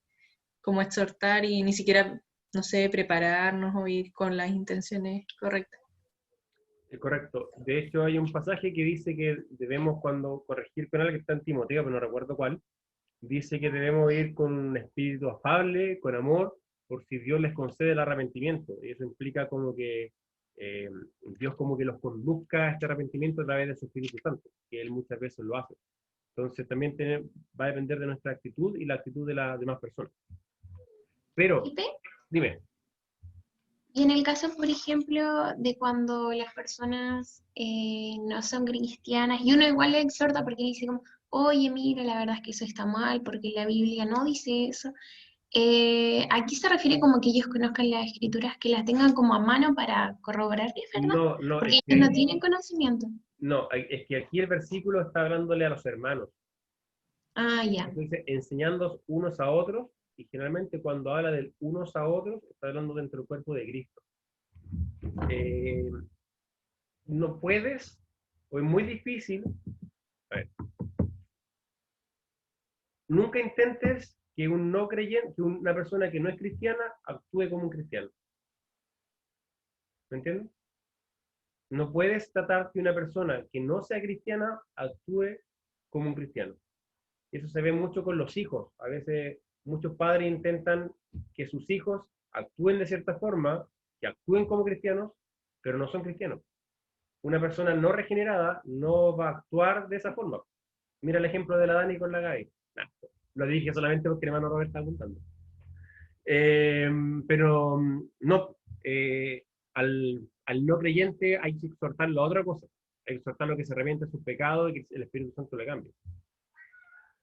como exhortar y ni siquiera, no sé, prepararnos o ir con las intenciones correctas. Correcto. De hecho, hay un pasaje que dice que debemos, cuando corregir con algo, que está en Timoteo, pero no recuerdo cuál, dice que debemos ir con un espíritu afable, con amor, por si Dios les concede el arrepentimiento. Y eso implica como que Dios como que los conduzca a este arrepentimiento a través de su Espíritu Santo, que Él muchas veces lo hace. Entonces también va a depender de nuestra actitud y la actitud de las demás personas. Pero, ¿Pipe? dime. Y en el caso, por ejemplo, de cuando las personas no son cristianas, y uno igual le exhorta porque dice como, oye, mira, la verdad es que eso está mal, porque la Biblia no dice eso. Aquí se refiere como que ellos conozcan las escrituras, que las tengan como a mano para corroborar que es verdad, No, no, porque es ellos no que, tienen conocimiento. no, es que aquí el versículo está hablándole a los hermanos. Ah, ya. Entonces, enseñando unos a otros, y generalmente cuando habla del unos a otros, está hablando dentro del cuerpo de Cristo. No puedes, o es muy difícil, a ver, nunca intentes que un no creyente, que una persona que no es cristiana actúe como un cristiano. ¿Me entiendes? No puedes tratar que una persona que no sea cristiana actúe como un cristiano. Eso se ve mucho con los hijos. A veces muchos padres intentan que sus hijos actúen de cierta forma, que actúen como cristianos, pero no son cristianos. Una persona no regenerada no va a actuar de esa forma. Mira el ejemplo de la Dani con la Gaby. Nah, lo dije solamente porque el hermano Robert está apuntando. Pero no, al no creyente hay que exhortarlo a otra cosa. Hay que exhortarlo a que se arrepiente de sus pecados y que el Espíritu Santo le cambie.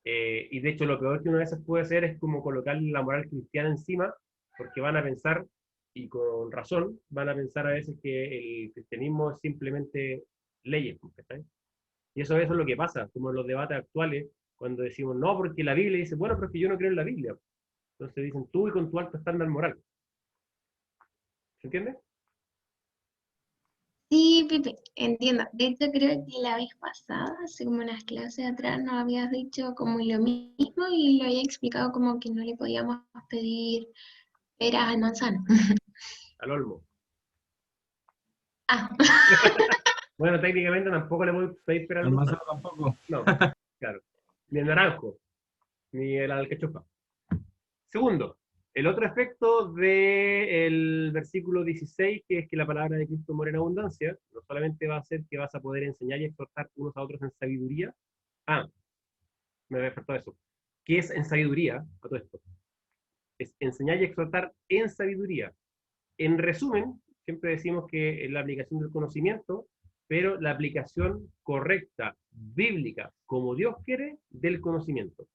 Y de hecho lo peor que uno a veces puede hacer es como colocarle la moral cristiana encima, porque van a pensar, y con razón, van a pensar a veces que el cristianismo es simplemente leyes, ¿sabes? Y eso es lo que pasa, como en los debates actuales, cuando decimos, no, porque la Biblia dice, bueno, pero es que yo no creo en la Biblia. Entonces dicen, tú y con tu alto estándar moral. ¿Se entiende? Sí, Pipe, entiendo. De hecho, creo que la vez pasada, hace como unas clases atrás, nos habías dicho como lo mismo y lo había explicado como que no le podíamos pedir peras al manzano. Al olmo. Ah, Bueno, técnicamente tampoco le voy a pedir peras al Al manzano. manzano tampoco. No, claro. Ni el naranjo, ni el alcachofa. Segundo, el otro efecto del versículo 16, que es que la palabra de Cristo mora en abundancia, no solamente va a ser que vas a poder enseñar y exhortar unos a otros en sabiduría. Ah, me había faltado eso. ¿Qué es en sabiduría? A todo esto. Es enseñar y exhortar en sabiduría. En resumen, siempre decimos que es la aplicación del conocimiento, pero la aplicación correcta, bíblica, como Dios quiere, del conocimiento.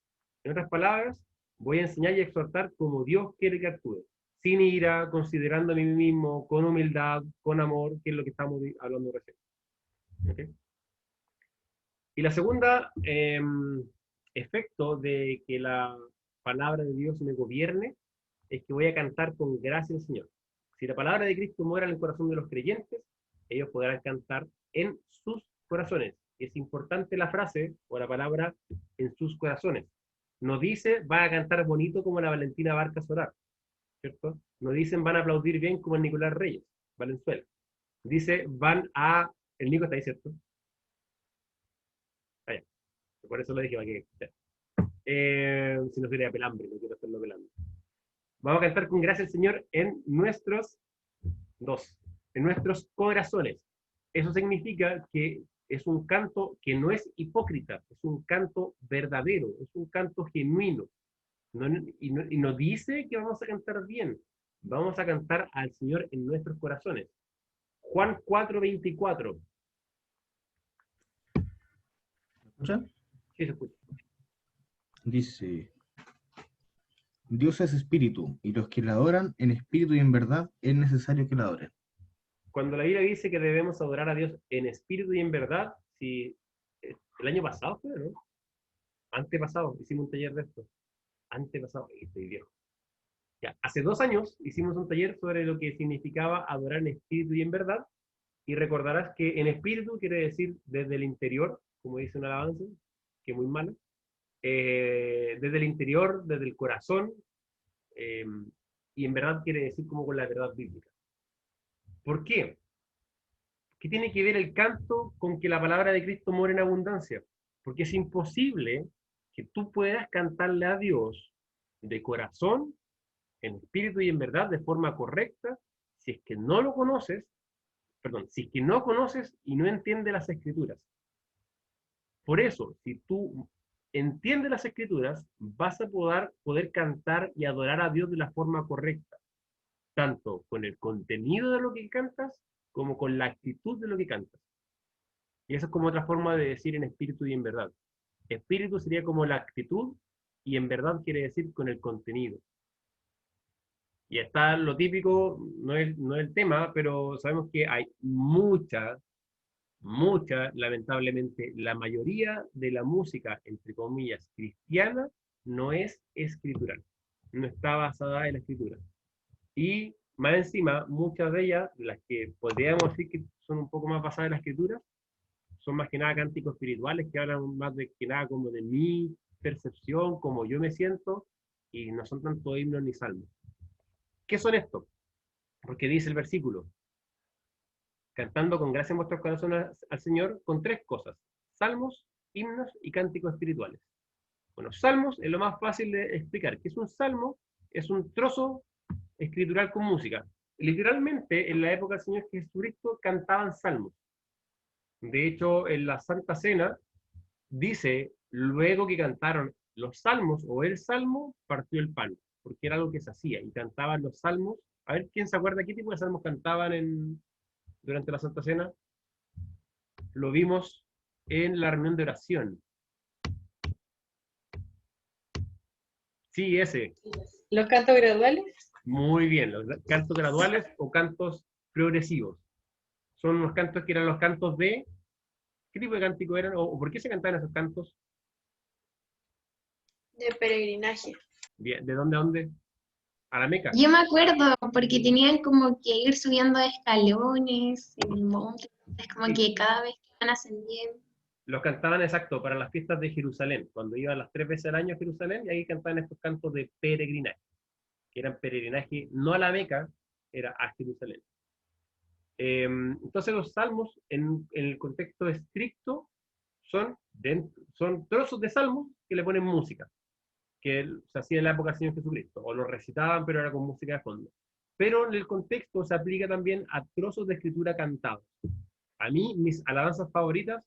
En otras palabras, voy a enseñar y exhortar como Dios quiere que actúe, sin ira, considerando a mí mismo, con humildad, con amor, que es lo que estamos hablando recién. ¿Okay? Y la segunda efecto de que la palabra de Dios me gobierne es que voy a cantar con gracia al Señor. Si la palabra de Cristo muera en el corazón de los creyentes, ellos podrán cantar en sus corazones. Es importante la frase o la palabra en sus corazones. No dice va a cantar bonito como la Valentina Barca Solar, ¿cierto? No dicen van a aplaudir bien como el Nicolás Reyes, Valenzuela. Dice van a... El Nico está ahí, ¿cierto? Allá. Por eso lo dije, para que... si no sería pelambre, no quiero hacerlo pelambre. Vamos a cantar con gracia al Señor en nuestros corazones. Eso significa que es un canto que no es hipócrita, es un canto verdadero, es un canto genuino. Y no dice que vamos a cantar bien, vamos a cantar al Señor en nuestros corazones. Juan 4:24. ¿Escucha? Sí, se escucha. Dice, Dios es espíritu, y los que le adoran en espíritu y en verdad es necesario que le adoren. Cuando la Biblia dice que debemos adorar a Dios en espíritu y en verdad, si el año pasado fue, ¿no? Antepasado, hicimos un taller de esto. Antepasado, estoy viejo. Ya, hace 2 años hicimos un taller sobre lo que significaba adorar en espíritu y en verdad, y recordarás que en espíritu quiere decir desde el interior, como dice un alabanza, que es muy malo, desde el interior, desde el corazón, y en verdad quiere decir como con la verdad bíblica. ¿Por qué? ¿Qué tiene que ver el canto con que la palabra de Cristo mora en abundancia? Porque es imposible que tú puedas cantarle a Dios de corazón, en espíritu y en verdad, de forma correcta, si es que no lo conoces, perdón, si es que no conoces y no entiendes las Escrituras. Por eso, si tú entiendes las Escrituras, vas a poder cantar y adorar a Dios de la forma correcta, tanto con el contenido de lo que cantas, como con la actitud de lo que cantas. Y esa es como otra forma de decir en espíritu y en verdad. Espíritu sería como la actitud y en verdad quiere decir con el contenido. Y está lo típico, no es el tema, pero sabemos que hay mucha, lamentablemente, la mayoría de la música, entre comillas, cristiana, no es escritural. No está basada en la escritura. Y más encima, muchas de ellas, las que podríamos decir que son un poco más basadas en la escritura, son más que nada cánticos espirituales que hablan más de que nada como de mi percepción, como yo me siento, y no son tanto himnos ni salmos. ¿Qué son estos? Porque dice el versículo, cantando con gracia en vuestros corazones al Señor con 3 cosas, salmos, himnos y cánticos espirituales. Bueno, salmos es lo más fácil de explicar. ¿Qué es un salmo? Es un trozo escritural con música. Literalmente, en la época del Señor Jesucristo cantaban salmos. De hecho, en la Santa Cena dice, luego que cantaron los salmos o el salmo partió el pan, porque era algo que se hacía, y cantaban los salmos. A ver, ¿quién se acuerda qué tipo de salmos cantaban durante la Santa Cena? Lo vimos en la reunión de oración. Sí, ese. ¿Los cantos graduales? Muy bien, los cantos graduales o cantos progresivos. Son los cantos que eran los cantos de... ¿Qué tipo de cántico eran? ¿O por qué se cantaban esos cantos? De peregrinaje. Bien, ¿de dónde a dónde? A la Meca. Yo me acuerdo, porque tenían como que ir subiendo escalones en el monte, es como Sí. que cada vez que iban ascendiendo. Los cantaban exacto para las fiestas de Jerusalén, cuando iban las 3 veces al año a Jerusalén, y ahí cantaban estos cantos de peregrinaje, que eran peregrinaje no a la Meca, era a Jerusalén. Entonces los salmos, en el contexto estricto, son trozos de salmos que le ponen música, que se hacía en la época del Señor Jesucristo, o lo recitaban, pero era con música de fondo. Pero en el contexto se aplica también a trozos de escritura cantados. A mí, mis alabanzas favoritas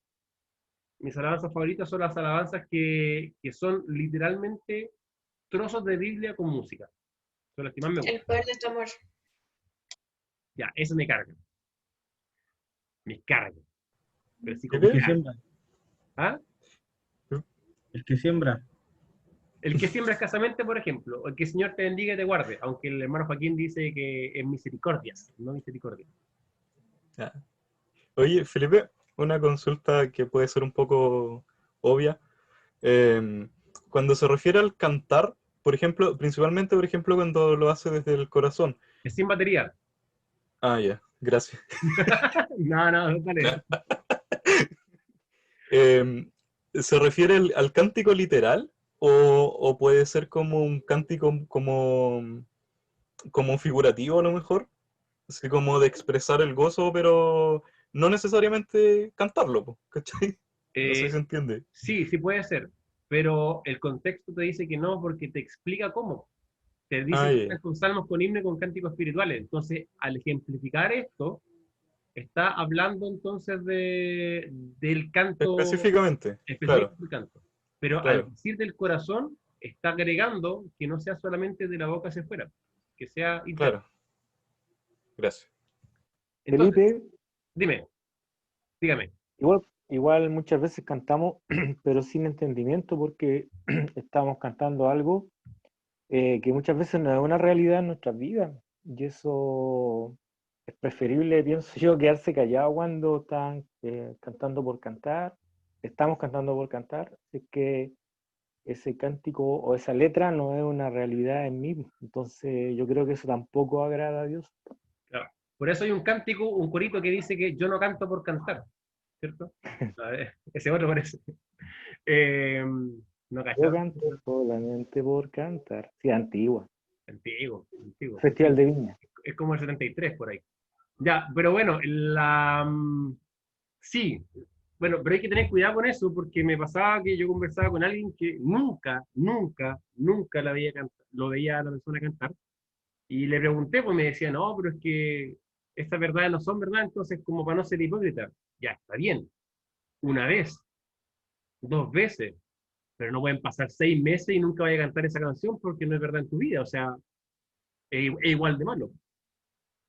son las alabanzas que son literalmente trozos de Biblia con música. Son las que más me gustan. El poder de tu amor. Ya, eso me carga. Me carga. Pero sí El como que que- siembra. ¿Ah? El que siembra. El que siembra escasamente, por ejemplo, o el que el Señor te bendiga y te guarde, aunque el hermano Joaquín dice que es misericordias, no misericordia. Ya. Oye, Felipe, una consulta que puede ser un poco obvia. Cuando se refiere al cantar, por ejemplo, principalmente, por ejemplo, cuando lo hace desde el corazón. Es sin batería. Ah, ya, gracias. No, dale. ¿Se refiere al cántico literal o puede ser como un cántico como figurativo a lo mejor? Así como de expresar el gozo, pero no necesariamente cantarlo, po, ¿cachai? No sé si se entiende. Sí puede ser, pero el contexto te dice que no, porque te explica cómo. Te dice Ah, que ya. estás con salmos, con himnos y con cánticos espirituales. Entonces, al ejemplificar esto, está hablando entonces del canto, Específicamente, específico claro, del canto. Pero al claro, decir del corazón, está agregando que no sea solamente de la boca hacia afuera, que sea interno. claro. Gracias. Entonces, Felipe, dígame. igual muchas veces cantamos, pero sin entendimiento porque estamos cantando algo que muchas veces no es una realidad en nuestras vidas. Y eso es preferible, pienso yo, quedarse callado cuando están cantando por cantar. Estamos cantando por cantar. Es que ese cántico o esa letra no es una realidad en mí. Entonces yo creo que eso tampoco agrada a Dios. Claro. Por eso hay un cántico, un corito que dice que yo no canto por cantar, ¿cierto? A ver, ese otro parece. No Yo cachado. canto solamente por cantar. Sí, antigua. Antiguo. Festival de Viña. Es como el 73 por ahí. Ya, pero bueno, sí, bueno, pero hay que tener cuidado con eso porque me pasaba que yo conversaba con alguien que nunca lo veía a la persona cantar y le pregunté, pues me decía, no, pero es que estas verdades no son verdad, entonces como para no ser hipócrita, ya está bien, una vez, 2 veces, pero no pueden pasar 6 meses y nunca vaya a cantar esa canción porque no es verdad en tu vida, o sea, es igual de malo.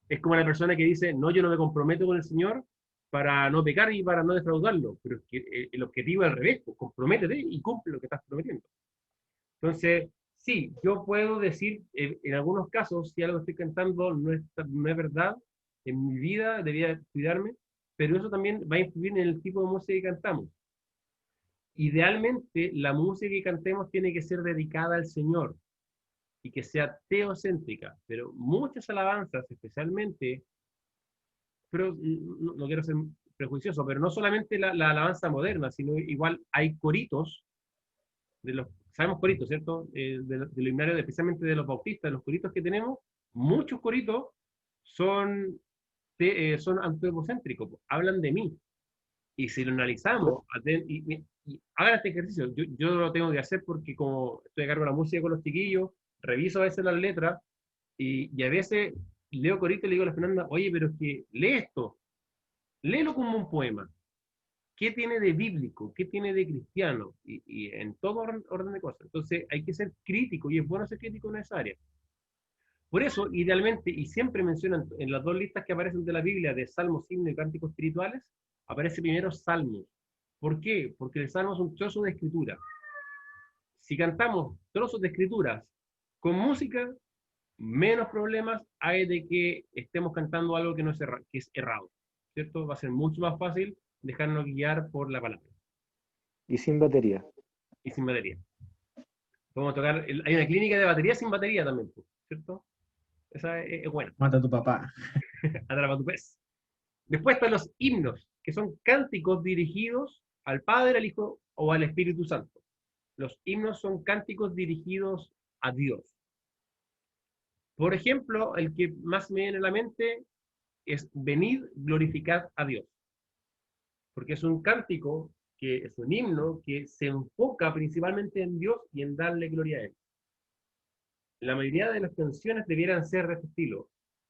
Es como la persona que dice, no, yo no me comprometo con el Señor para no pecar y para no defraudarlo, pero es que el objetivo es al revés, pues, comprométete y cumple lo que estás prometiendo. Entonces, sí, yo puedo decir, en algunos casos, si algo estoy cantando no es verdad, en mi vida debería cuidarme, pero eso también va a influir en el tipo de música que cantamos. Idealmente, la música que cantemos tiene que ser dedicada al Señor y que sea teocéntrica, pero muchas alabanzas, especialmente, pero no quiero ser prejuicioso, pero no solamente la alabanza moderna, sino igual hay coritos, sabemos coritos, ¿cierto? De los himnarios, especialmente de los bautistas, los coritos que tenemos, muchos coritos son antropocéntricos, hablan de mí. Y si lo analizamos, y hagan este ejercicio, yo lo tengo que hacer porque como estoy a cargo de la música con los chiquillos, reviso a veces las letras, y a veces leo corito y le digo a la Fernanda, oye, pero es que lee esto, léelo como un poema. ¿qué tiene de bíblico? ¿Qué tiene de cristiano? Y en todo orden de cosas. Entonces hay que ser crítico, y es bueno ser crítico en esa área. Por eso, idealmente, y siempre mencionan en las dos listas que aparecen de la Biblia, de salmos, himnos y cánticos espirituales, aparece primero salmos. ¿Por qué? Porque el salmo es un trozo de escritura. Si cantamos trozos de escrituras con música, menos problemas hay de que estemos cantando algo que, no es, que es errado, ¿cierto? Va a ser mucho más fácil dejarnos guiar por la palabra. Y sin batería. Y sin batería. Podemos tocar, hay una clínica de batería sin batería también, ¿cierto? Esa es buena. Mata a tu papá. Atrapa tu pez. Después están los himnos, que son cánticos dirigidos al Padre, al Hijo o al Espíritu Santo. Los himnos son cánticos dirigidos a Dios. Por ejemplo, el que más me viene a la mente es venid, glorificad a Dios. Porque es un cántico, que es un himno, que se enfoca principalmente en Dios y en darle gloria a Él. La mayoría de las canciones debieran ser de este estilo.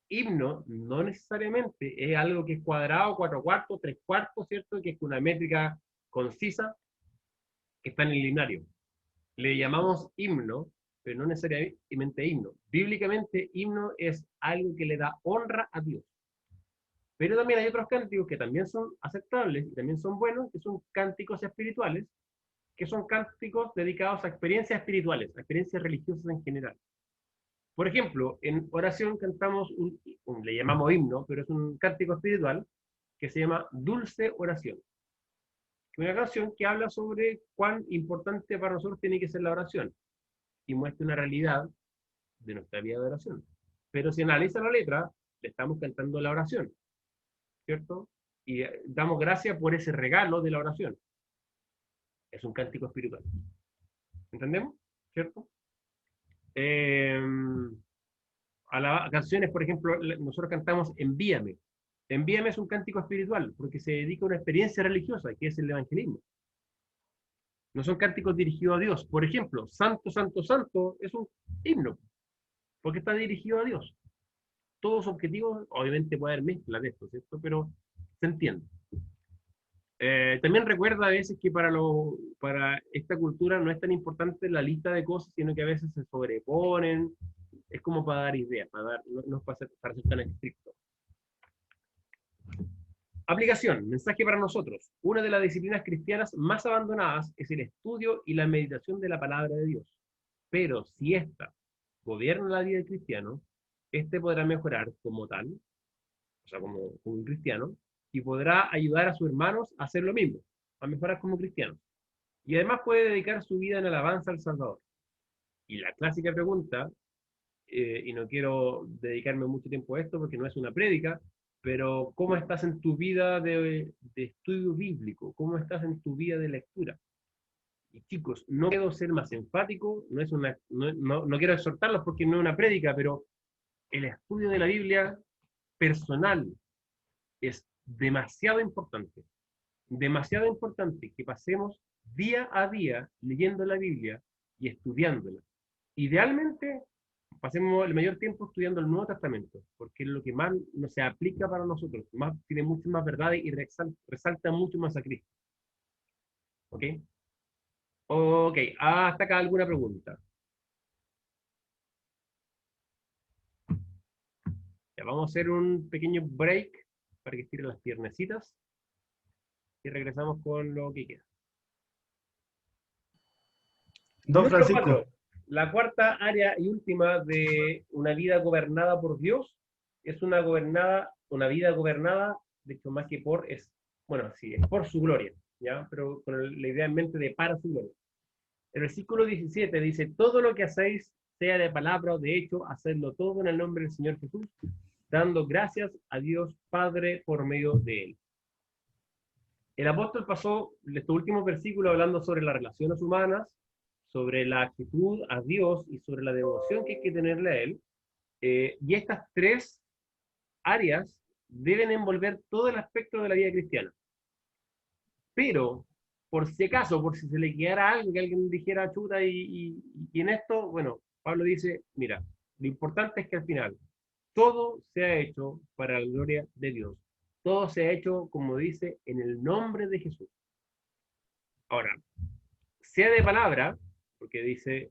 Himno no necesariamente es algo que es cuadrado, 4/4, 3/4, ¿cierto? Que es una métrica concisa que está en el himnario. Le llamamos himno, pero no necesariamente himno. Bíblicamente, himno es algo que le da honra a Dios. Pero también hay otros cánticos que también son aceptables y también son buenos, que son cánticos espirituales, que son cánticos dedicados a experiencias espirituales, a experiencias religiosas en general. Por ejemplo, en oración cantamos, le llamamos himno, pero es un cántico espiritual que se llama Dulce Oración. Una canción que habla sobre cuán importante para nosotros tiene que ser la oración y muestra una realidad de nuestra vida de oración. Pero si analiza la letra, le estamos cantando la oración, ¿cierto? Y damos gracias por ese regalo de la oración. Es un cántico espiritual. ¿Entendemos? ¿Cierto? A las canciones, por ejemplo, nosotros cantamos Envíame. Envíame es un cántico espiritual, porque se dedica a una experiencia religiosa, que es el evangelismo. No son cánticos dirigidos a Dios. Por ejemplo, Santo, Santo, Santo es un himno, porque está dirigido a Dios. Todos objetivos, obviamente puede haber mezcla de esto, ¿cierto? Pero se entiende. También recuerda a veces que para esta cultura no es tan importante la lista de cosas, sino que a veces se sobreponen. Es como para dar ideas, no es para ser tan estricto. Aplicación, mensaje para nosotros. Una de las disciplinas cristianas más abandonadas es el estudio y la meditación de la palabra de Dios. Pero si ésta gobierna la vida del cristiano, éste podrá mejorar como tal, o sea, como un cristiano, y podrá ayudar a sus hermanos a hacer lo mismo, a mejorar como cristianos. Y además puede dedicar su vida en alabanza al Salvador. Y la clásica pregunta, y no quiero dedicarme mucho tiempo a esto porque no es una prédica, pero ¿cómo estás en tu vida de estudio bíblico? ¿Cómo estás en tu vida de lectura? Y chicos, no quiero ser más enfático, no quiero exhortarlos porque no es una prédica, pero el estudio de la Biblia personal es demasiado importante que pasemos día a día leyendo la Biblia y estudiándola. Idealmente, pasemos el mayor tiempo estudiando el Nuevo Testamento, porque es lo que más no se aplica para nosotros, tiene mucho más verdades y resalta mucho más a Cristo. ¿Ok? Ok, hasta acá alguna pregunta. Ya, vamos a hacer un pequeño break para que estiren las piernecitas y regresamos con lo que queda. Don Número Francisco. 4. La cuarta área y última de una vida gobernada por Dios es una vida gobernada, de hecho más que por, es por su gloria, ¿ya? Pero con la idea en mente de para su gloria. El versículo 17 dice, todo lo que hacéis, sea de palabra o de hecho, hacedlo todo en el nombre del Señor Jesús, dando gracias a Dios Padre por medio de Él. El apóstol pasó estos últimos versículos hablando sobre las relaciones humanas, sobre la actitud a Dios y sobre la devoción que hay que tenerle a Él. Y estas tres áreas deben envolver todo el aspecto de la vida cristiana. Pero, por si acaso, por si se le quedara algo, que alguien dijera chuta y en esto, bueno, Pablo dice, mira, lo importante es que al final todo se ha hecho para la gloria de Dios. Todo se ha hecho, como dice, en el nombre de Jesús. Ahora, sea de palabra, porque dice,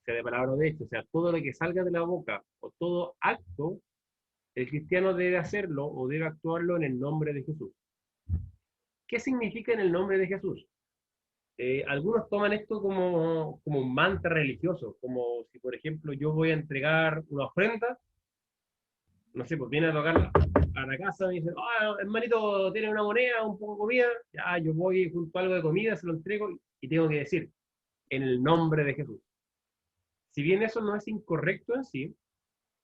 sea de palabra o de hecho, o sea, todo lo que salga de la boca o todo acto, el cristiano debe hacerlo o debe actuarlo en el nombre de Jesús. ¿Qué significa en el nombre de Jesús? Algunos toman esto como un mantra religioso, como si, por ejemplo, yo voy a entregar una ofrenda, no sé, pues viene a tocar a la casa y me dicen, hermanito, tiene una moneda, un poco de comida, ya yo voy junto a algo de comida, se lo entrego y tengo que decir, en el nombre de Jesús. Si bien eso no es incorrecto en sí,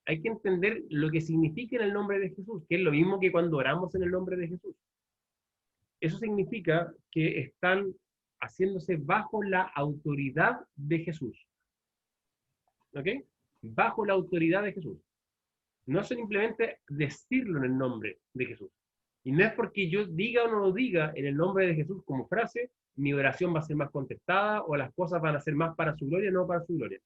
hay que entender lo que significa en el nombre de Jesús, que es lo mismo que cuando oramos en el nombre de Jesús. Eso significa que están haciéndose bajo la autoridad de Jesús. ¿Ok? Bajo la autoridad de Jesús. No es simplemente decirlo en el nombre de Jesús. Y no es porque yo diga o no lo diga en el nombre de Jesús como frase, mi oración va a ser más contestada o las cosas van a ser más para su gloria, no para su gloria.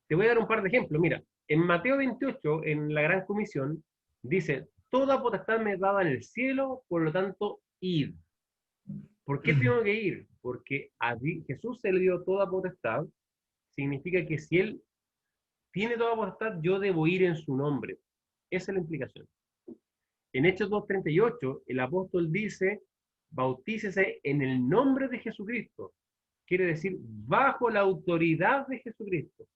Te voy a dar un par de ejemplos. Mira, en Mateo 28, en la Gran Comisión, dice, toda potestad me es dada en el cielo, por lo tanto, id. ¿Por qué tengo que ir? Porque a Jesús se le dio toda potestad, significa que si Él tiene toda potestad, yo debo ir en su nombre. Esa es la implicación. En Hechos 2:38, el apóstol dice, bautícese en el nombre de Jesucristo. Quiere decir, bajo la autoridad de Jesucristo.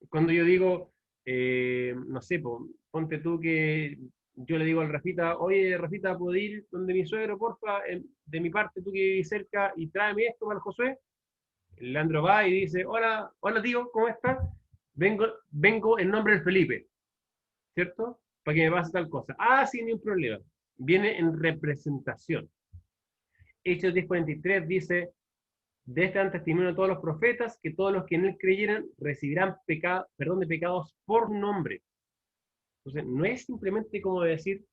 Cuando yo digo, no sé, ponte tú que yo le digo al Rafita, oye, Rafita, ¿puedo ir donde mi suegro, porfa? De mi parte, tú que vivís cerca, y tráeme esto para el Josué. El Leandro va y dice, hola tío, ¿cómo estás? Vengo en nombre de Felipe, ¿cierto? Para que me pase tal cosa. Ah, sí, ni un problema. Viene en representación. Hechos 10:43 dice, de este dan testimonio todos los profetas, que todos los que en él creyeran recibirán perdón de pecados por nombre. Entonces, no es simplemente como decir,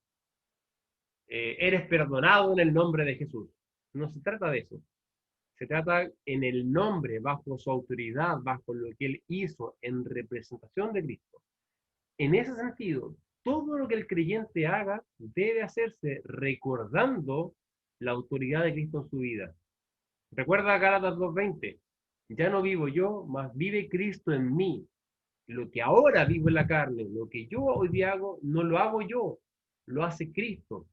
eres perdonado en el nombre de Jesús. No se trata de eso. Se trata en el nombre, bajo su autoridad, bajo lo que él hizo en representación de Cristo. En ese sentido, todo lo que el creyente haga debe hacerse recordando la autoridad de Cristo en su vida. Recuerda Gálatas 2:20, ya no vivo yo, mas vive Cristo en mí. Lo que ahora vivo en la carne, lo que yo hoy día hago, no lo hago yo, lo hace Cristo.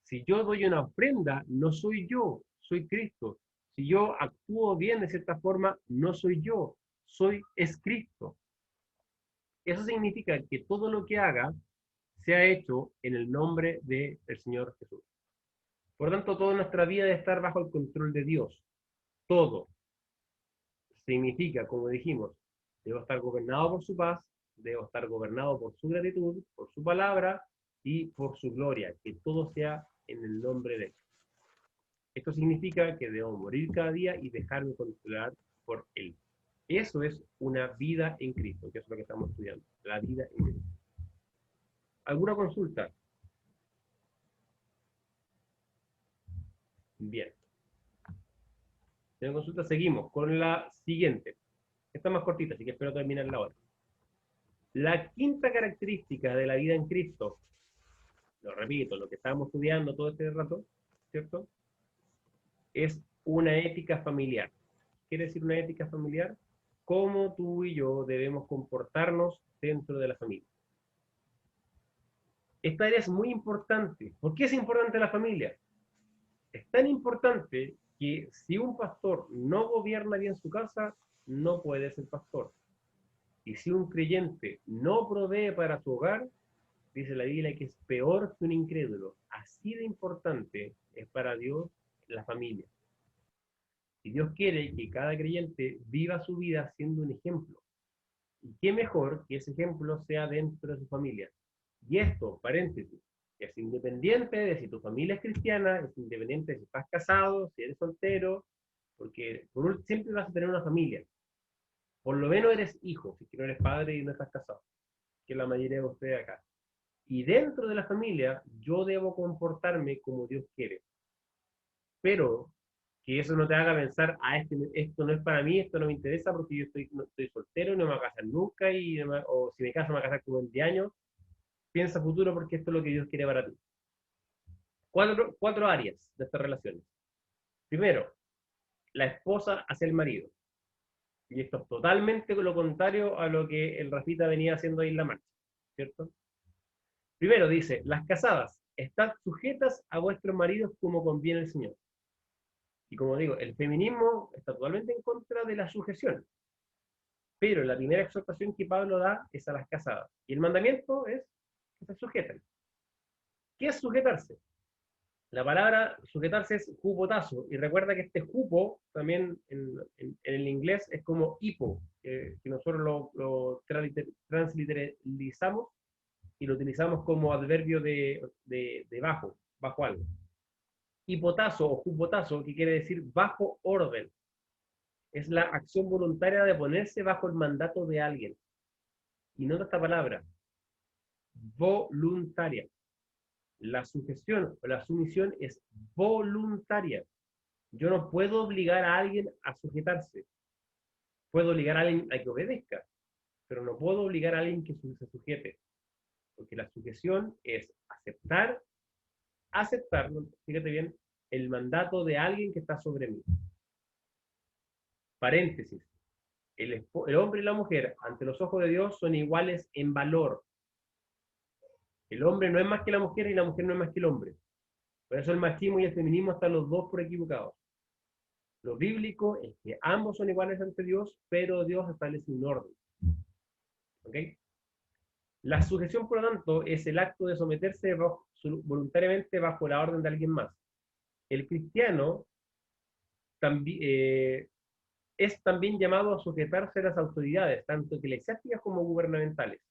Si yo doy una ofrenda, no soy yo, soy Cristo. Si yo actúo bien de cierta forma, no soy yo, es Cristo. Eso significa que todo lo que haga sea hecho en el nombre del Señor Jesús. Por lo tanto, toda nuestra vida debe estar bajo el control de Dios. Todo significa, como dijimos, debo estar gobernado por su paz, debo estar gobernado por su gratitud, por su palabra y por su gloria, que todo sea en el nombre de Él. Esto significa que debo morir cada día y dejarme controlar por Él. Eso es una vida en Cristo, que es lo que estamos estudiando, la vida en Cristo. ¿Alguna consulta? Bien. En consulta seguimos con la siguiente. Esta es más cortita, así que espero terminarla ahora. La quinta característica de la vida en Cristo, lo repito, lo que estábamos estudiando todo este rato, ¿cierto? Es una ética familiar. ¿Qué quiere decir una ética familiar? Cómo tú y yo debemos comportarnos dentro de la familia. Esta área es muy importante. ¿Por qué es importante la familia? Es tan importante que si un pastor no gobierna bien su casa, no puede ser pastor. Y si un creyente no provee para su hogar, dice la Biblia que es peor que un incrédulo. Así de importante es para Dios la familia. Y Dios quiere que cada creyente viva su vida siendo un ejemplo. Y qué mejor que ese ejemplo sea dentro de su familia. Y esto, paréntesis, es independiente de si tu familia es cristiana, es independiente de si estás casado, si eres soltero, porque siempre vas a tener una familia. Por lo menos eres hijo, si no eres padre y no estás casado, que es la mayoría de ustedes acá. Y dentro de la familia, yo debo comportarme como Dios quiere. Pero que eso no te haga pensar, esto no es para mí, esto no me interesa porque yo estoy soltero, no me voy a casar nunca, o si me caso me voy a casar con 20 años. Piensa futuro porque esto es lo que Dios quiere para ti. Cuatro áreas de estas relaciones. Primero, la esposa hacia el marido. Y esto es totalmente lo contrario a lo que el Rafita venía haciendo ahí en la marcha, ¿cierto? Primero dice, las casadas, estad sujetas a vuestros maridos como conviene el Señor. Y como digo, el feminismo está totalmente en contra de la sujeción. Pero la primera exhortación que Pablo da es a las casadas. Y el mandamiento es que se sujeten. ¿Qué es sujetarse? La palabra sujetarse es jupotazo. Y recuerda que este jupo también en el inglés es como hipo, que nosotros lo transliteralizamos y lo utilizamos como adverbio de bajo algo. Hipotazo o jupotazo, que quiere decir bajo orden. Es la acción voluntaria de ponerse bajo el mandato de alguien. Y nota esta palabra, voluntaria. La sujeción o la sumisión es voluntaria. Yo no puedo obligar a alguien a sujetarse. Puedo obligar a alguien a que obedezca, pero no puedo obligar a alguien que se sujete. Porque la sujeción es aceptar, fíjate bien, el mandato de alguien que está sobre mí. Paréntesis. El hombre y la mujer, ante los ojos de Dios, son iguales en valor. El hombre no es más que la mujer y la mujer no es más que el hombre. Por eso el machismo y el feminismo están los dos por equivocados. Lo bíblico es que ambos son iguales ante Dios, pero Dios establece un orden. ¿Ok? La sujeción, por lo tanto, es el acto de someterse voluntariamente bajo la orden de alguien más. El cristiano es también llamado a sujetarse a las autoridades, tanto eclesiásticas como gubernamentales.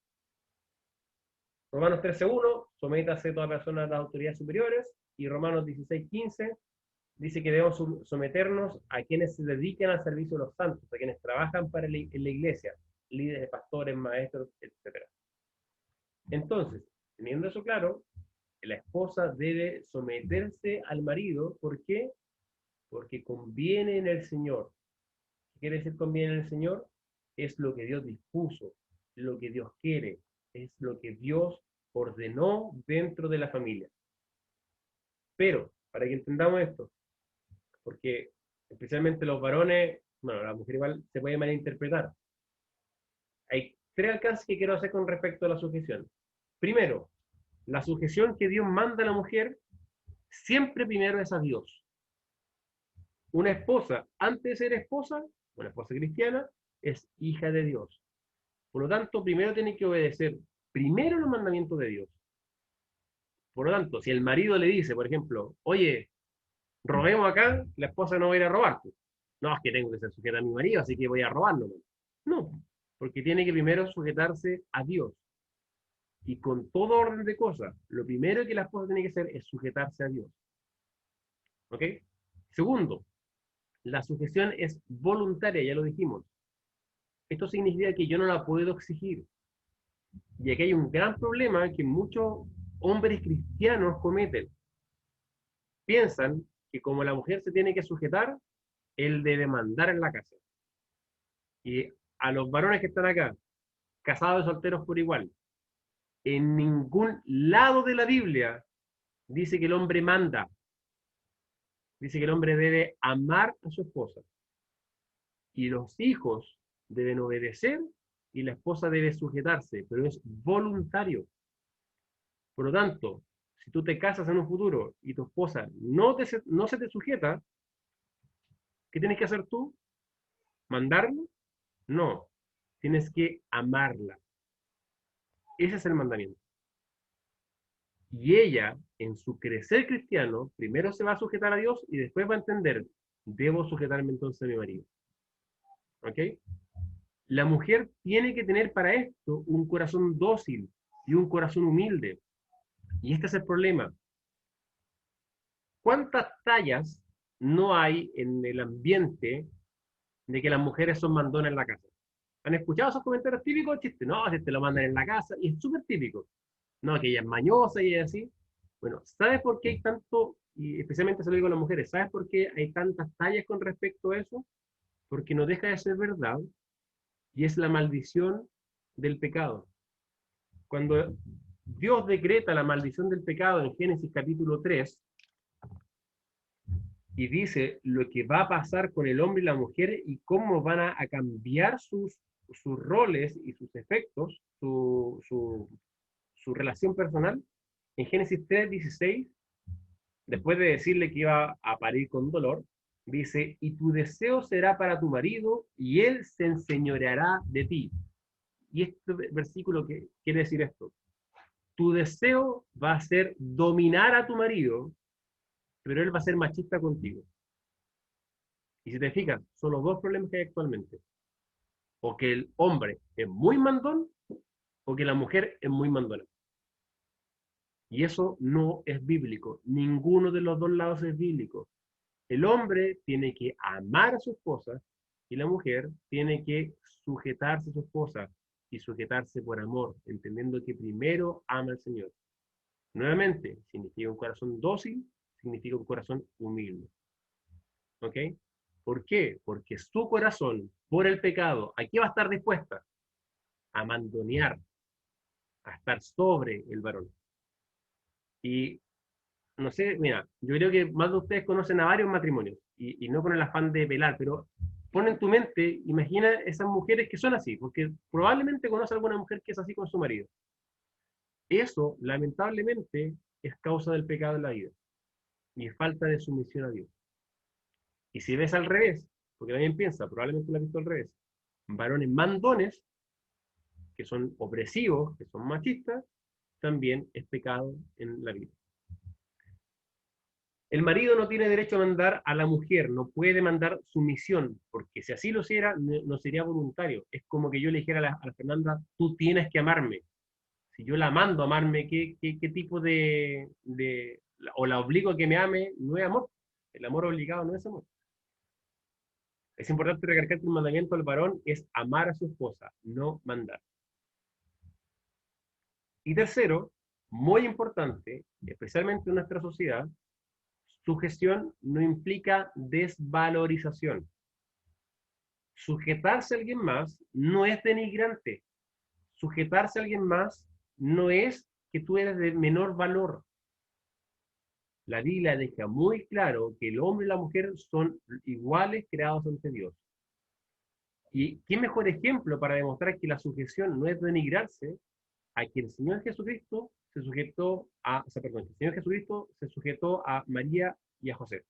Romanos 13:1, sométase toda persona a las autoridades superiores, y Romanos 16:15 dice que debemos someternos a quienes se dedican al servicio de los santos, a quienes trabajan en la iglesia, líderes, pastores, maestros, etc. Entonces, teniendo eso claro, la esposa debe someterse al marido. ¿Por qué? Porque conviene en el Señor. ¿Qué quiere decir conviene en el Señor? Es lo que Dios dispuso, lo que Dios quiere, es lo que Dios ordenó dentro de la familia. Pero, para que entendamos esto, porque especialmente los varones, bueno, la mujer igual se puede malinterpretar. Hay 3 alcances que quiero hacer con respecto a la sujeción. Primero, la sujeción que Dios manda a la mujer siempre primero es a Dios. Una esposa, antes de ser esposa, una esposa cristiana, es hija de Dios. Por lo tanto, primero tiene que obedecer primero los mandamientos de Dios. Por lo tanto, si el marido le dice, por ejemplo, oye, robemos acá, la esposa no va a ir a robar. No, es que tengo que ser sujeta a mi marido, así que voy a robarlo. No, porque tiene que primero sujetarse a Dios. Y con todo orden de cosas, lo primero que la esposa tiene que hacer es sujetarse a Dios. ¿Ok? Segundo, la sujeción es voluntaria, ya lo dijimos. Esto significa que yo no la puedo exigir. Y aquí hay un gran problema que muchos hombres cristianos cometen. Piensan que como la mujer se tiene que sujetar, él debe mandar en la casa. Y a los varones que están acá, casados y solteros por igual, en ningún lado de la Biblia dice que el hombre manda. Dice que el hombre debe amar a su esposa. Y los hijos deben obedecer y la esposa debe sujetarse, pero es voluntario. Por lo tanto, si tú te casas en un futuro y tu esposa no se te sujeta, ¿qué tienes que hacer tú? ¿Mandarla? No. Tienes que amarla. Ese es el mandamiento. Y ella, en su crecer cristiano, primero se va a sujetar a Dios y después va a entender, debo sujetarme entonces a mi marido. ¿Ok? La mujer tiene que tener para esto un corazón dócil y un corazón humilde. Y este es el problema. ¿Cuántas tallas no hay en el ambiente de que las mujeres son mandonas en la casa? ¿Han escuchado esos comentarios típicos? Chiste, no, si te lo mandan en la casa, y es súper típico. No, que ella es mañosa y es así. Bueno, ¿sabes por qué hay tanto, y especialmente se lo digo a las mujeres, ¿sabes por qué hay tantas tallas con respecto a eso? Porque no deja de ser verdad, y es la maldición del pecado. Cuando Dios decreta la maldición del pecado en Génesis capítulo 3, y dice lo que va a pasar con el hombre y la mujer y cómo van a cambiar sus roles y sus efectos, su relación personal, en Génesis 3:16, después de decirle que iba a parir con dolor, dice, y tu deseo será para tu marido, y él se enseñoreará de ti. Y este versículo que quiere decir esto. Tu deseo va a ser dominar a tu marido, pero él va a ser machista contigo. Y si te fijas, son los dos problemas que hay actualmente. O que el hombre es muy mandón, o que la mujer es muy mandona. Y eso no es bíblico. Ninguno de los dos lados es bíblico. El hombre tiene que amar a su esposa y la mujer tiene que sujetarse a su esposa y sujetarse por amor, entendiendo que primero ama al Señor. Nuevamente, significa un corazón dócil, significa un corazón humilde. ¿Ok? ¿Por qué? Porque su corazón, por el pecado, ¿a qué va a estar dispuesta? A mandonear, a estar sobre el varón. Y no sé, mira, yo creo que más de ustedes conocen a varios matrimonios, y no con el afán de velar, pero pon en tu mente, imagina esas mujeres que son así, porque probablemente conoce alguna mujer que es así con su marido. Eso, lamentablemente, es causa del pecado en la vida, y es falta de sumisión a Dios. Y si ves al revés, porque también piensa, probablemente lo has visto al revés, varones mandones, que son opresivos, que son machistas, también es pecado en la vida. El marido no tiene derecho a mandar a la mujer, no puede demandar sumisión, porque si así lo hiciera, no sería voluntario. Es como que yo le dijera a la Fernanda, tú tienes que amarme. Si yo la mando a amarme, ¿qué tipo o la obligo a que me ame? No es amor. El amor obligado no es amor. Es importante recalcar que el mandamiento al varón es amar a su esposa, no mandar. Y tercero, muy importante, especialmente en nuestra sociedad, sujeción no implica desvalorización. Sujetarse a alguien más no es denigrante. Sujetarse a alguien más no es que tú eres de menor valor. La Biblia deja muy claro que el hombre y la mujer son iguales creados ante Dios. ¿Y qué mejor ejemplo para demostrar que la sujeción no es denigrarse a que el Señor Jesucristo se sujetó a, el Señor Jesucristo se sujetó a María y a José?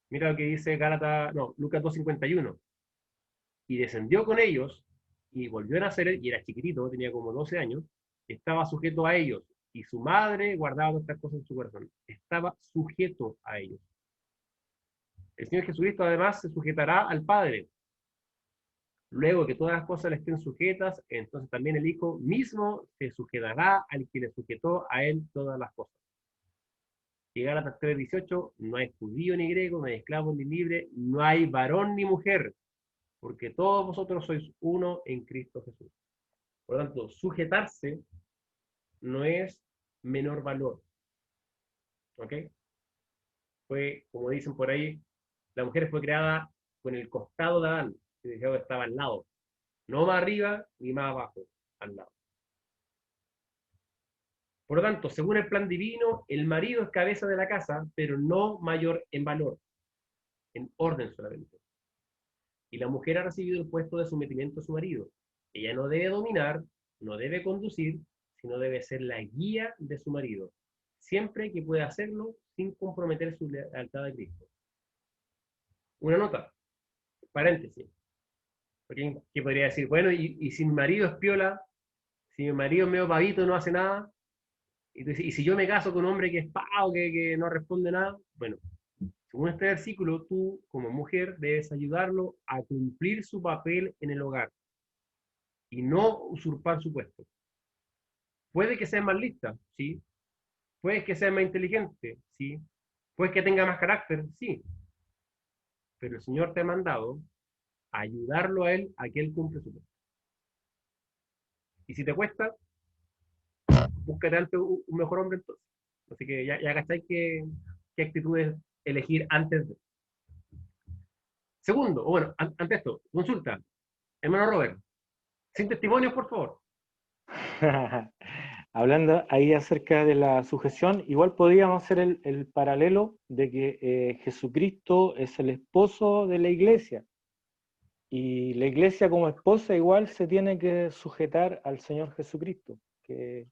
Mira lo que dice Lucas 2:51. Y descendió con ellos y volvió a nacer, y era chiquitito, tenía como 12 años, estaba sujeto a ellos, y su madre guardaba todas estas cosas en su corazón. Estaba sujeto a ellos. El Señor Jesucristo además se sujetará al Padre. Luego que todas las cosas le estén sujetas, entonces también el Hijo mismo se sujetará al que le sujetó a él todas las cosas. Y Gálatas 3:18, no hay judío ni griego, no hay esclavo ni libre, no hay varón ni mujer, porque todos vosotros sois uno en Cristo Jesús. Por lo tanto, sujetarse no es menor valor. ¿Ok? Fue, como dicen por ahí, la mujer fue creada con el costado de Adán, que estaba al lado. No más arriba ni más abajo, al lado. Por lo tanto, según el plan divino, el marido es cabeza de la casa, pero no mayor en valor, en orden solamente. Y la mujer ha recibido el puesto de sometimiento a su marido. Ella no debe dominar, no debe conducir, sino debe ser la guía de su marido, siempre que pueda hacerlo sin comprometer su lealtad a Cristo. Una nota, paréntesis. Porque ¿qué podría decir? Bueno, y si mi marido es piola, si mi marido es medio pavito, no hace nada, y si yo me caso con un hombre que es pavo, que no responde nada, bueno, según este versículo, tú como mujer debes ayudarlo a cumplir su papel en el hogar y no usurpar su puesto. Puede que sea más lista, sí. Puede que sea más inteligente, sí. Puede que tenga más carácter, sí. Pero el Señor te ha mandado a ayudarlo a él a que él cumpla su puesto. Y si te cuesta, búscate antes un mejor hombre entonces. Así que ya cacháis qué actitudes elegir antes de. Segundo, o bueno, ante esto, consulta. Hermano Robert, sin testimonios, por favor. Hablando ahí acerca de la sujeción, igual podríamos hacer el paralelo de que Jesucristo es el esposo de la iglesia. Y la iglesia como esposa igual se tiene que sujetar al Señor Jesucristo, que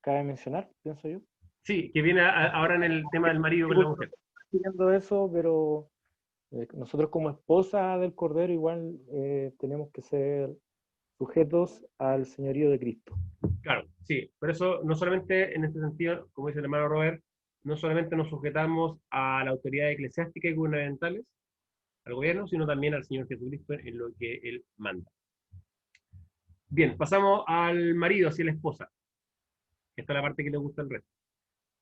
cabe mencionar, pienso yo. Sí, que viene ahora en el tema del marido con la mujer. Estoy eso, pero nosotros como esposa del Cordero igual tenemos que ser sujetos al señorío de Cristo. Claro, sí. Por eso, no solamente en este sentido, como dice el hermano Robert, no solamente nos sujetamos a la autoridad eclesiástica y gubernamentales, al gobierno, sino también al Señor Jesucristo en lo que Él manda. Bien, pasamos al marido, hacia la esposa. Esta es la parte que le gusta al resto.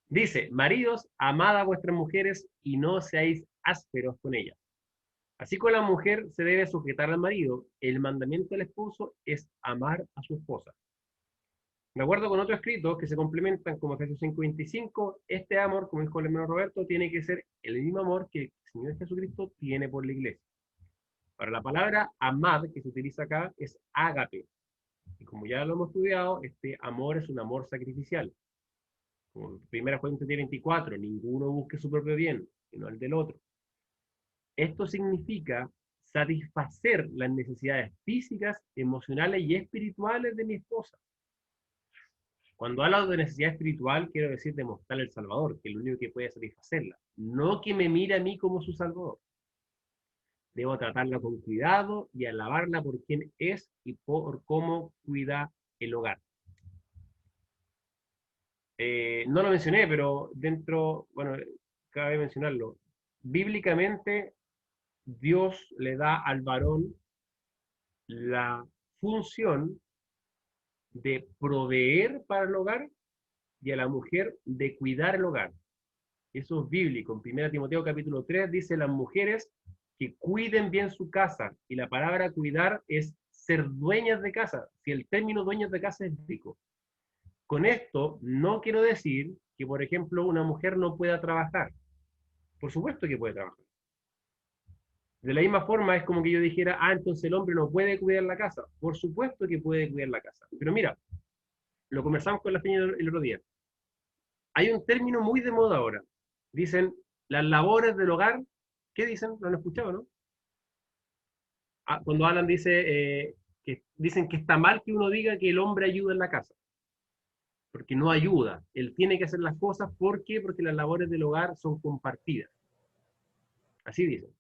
Dice, maridos, amad a vuestras mujeres y no seáis ásperos con ellas. Así como la mujer se debe sujetar al marido, el mandamiento del esposo es amar a su esposa. De acuerdo con otros escritos que se complementan, como Efesios 5:25, este amor, como dijo el hermano Roberto, tiene que ser el mismo amor que el Señor Jesucristo tiene por la iglesia. Ahora, la palabra amad que se utiliza acá es ágape. Y como ya lo hemos estudiado, este amor es un amor sacrificial. Como 1 Corintios 24, ninguno busque su propio bien, sino el del otro. Esto significa satisfacer las necesidades físicas, emocionales y espirituales de mi esposa. Cuando hablo de necesidad espiritual, quiero decir demostrar el Salvador, que es el único que puede satisfacerla. No que me mire a mí como su Salvador. Debo tratarla con cuidado y alabarla por quien es y por cómo cuida el hogar. No lo mencioné, pero dentro, bueno, cabe mencionarlo. Bíblicamente, Dios le da al varón la función de proveer para el hogar y a la mujer de cuidar el hogar. Eso es bíblico. En 1 Timoteo capítulo 3 dice las mujeres que cuiden bien su casa. Y la palabra cuidar es ser dueñas de casa. Si el término dueñas de casa es bíblico. Con esto no quiero decir que, por ejemplo, una mujer no pueda trabajar. Por supuesto que puede trabajar. De la misma forma es como que yo dijera, entonces el hombre no puede cuidar la casa. Por supuesto que puede cuidar la casa. Pero mira, lo conversamos con la Feña el otro día. Hay un término muy de moda ahora. Dicen, las labores del hogar, ¿qué dicen? ¿Lo han escuchado, no? Cuando hablan dice, que dicen que está mal que uno diga que el hombre ayuda en la casa. Porque no ayuda. Él tiene que hacer las cosas. ¿Por qué? Porque las labores del hogar son compartidas. Así dicen.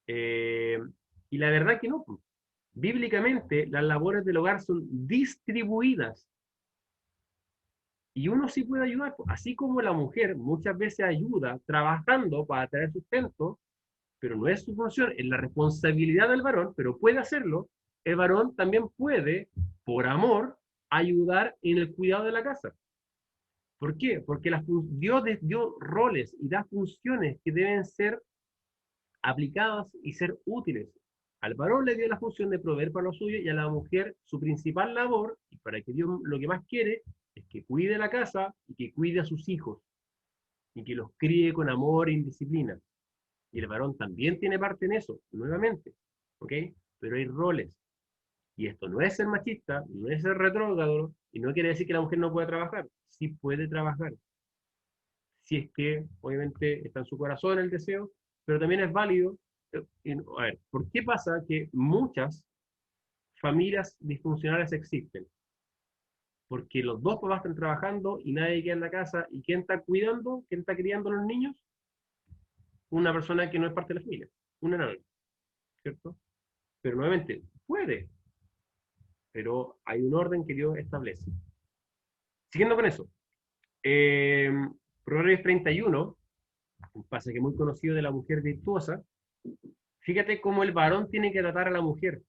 Y la verdad que no. Bíblicamente, las labores del hogar son distribuidas. Y uno sí puede ayudar. Así como la mujer muchas veces ayuda trabajando para traer sustento, pero no es su función, es la responsabilidad del varón, pero puede hacerlo. El varón también puede, por amor, ayudar en el cuidado de la casa. ¿Por qué? Porque Dios dio roles y da funciones que deben ser aplicadas y ser útiles. Al varón le dio la función de proveer para lo suyo y a la mujer su principal labor, y para que Dios lo que más quiere, es que cuide la casa y que cuide a sus hijos y que los críe con amor y disciplina. Y el varón también tiene parte en eso, nuevamente, ¿ok? Pero hay roles. Y esto no es ser machista, no es ser retrógrado, y no quiere decir que la mujer no pueda trabajar. Sí puede trabajar. Si es que, obviamente, está en su corazón el deseo, pero también es válido. A ver, ¿por qué pasa que muchas familias disfuncionales existen? Porque los dos papás están trabajando y nadie queda en la casa. ¿Y quién está cuidando? ¿Quién está criando a los niños? Una persona que no es parte de la familia, una nana, ¿cierto? Pero nuevamente, puede, pero hay un orden que Dios establece. Siguiendo con eso, Proverbios 31, un pasaje muy conocido de la mujer virtuosa, fíjate cómo el varón tiene que tratar a la mujer.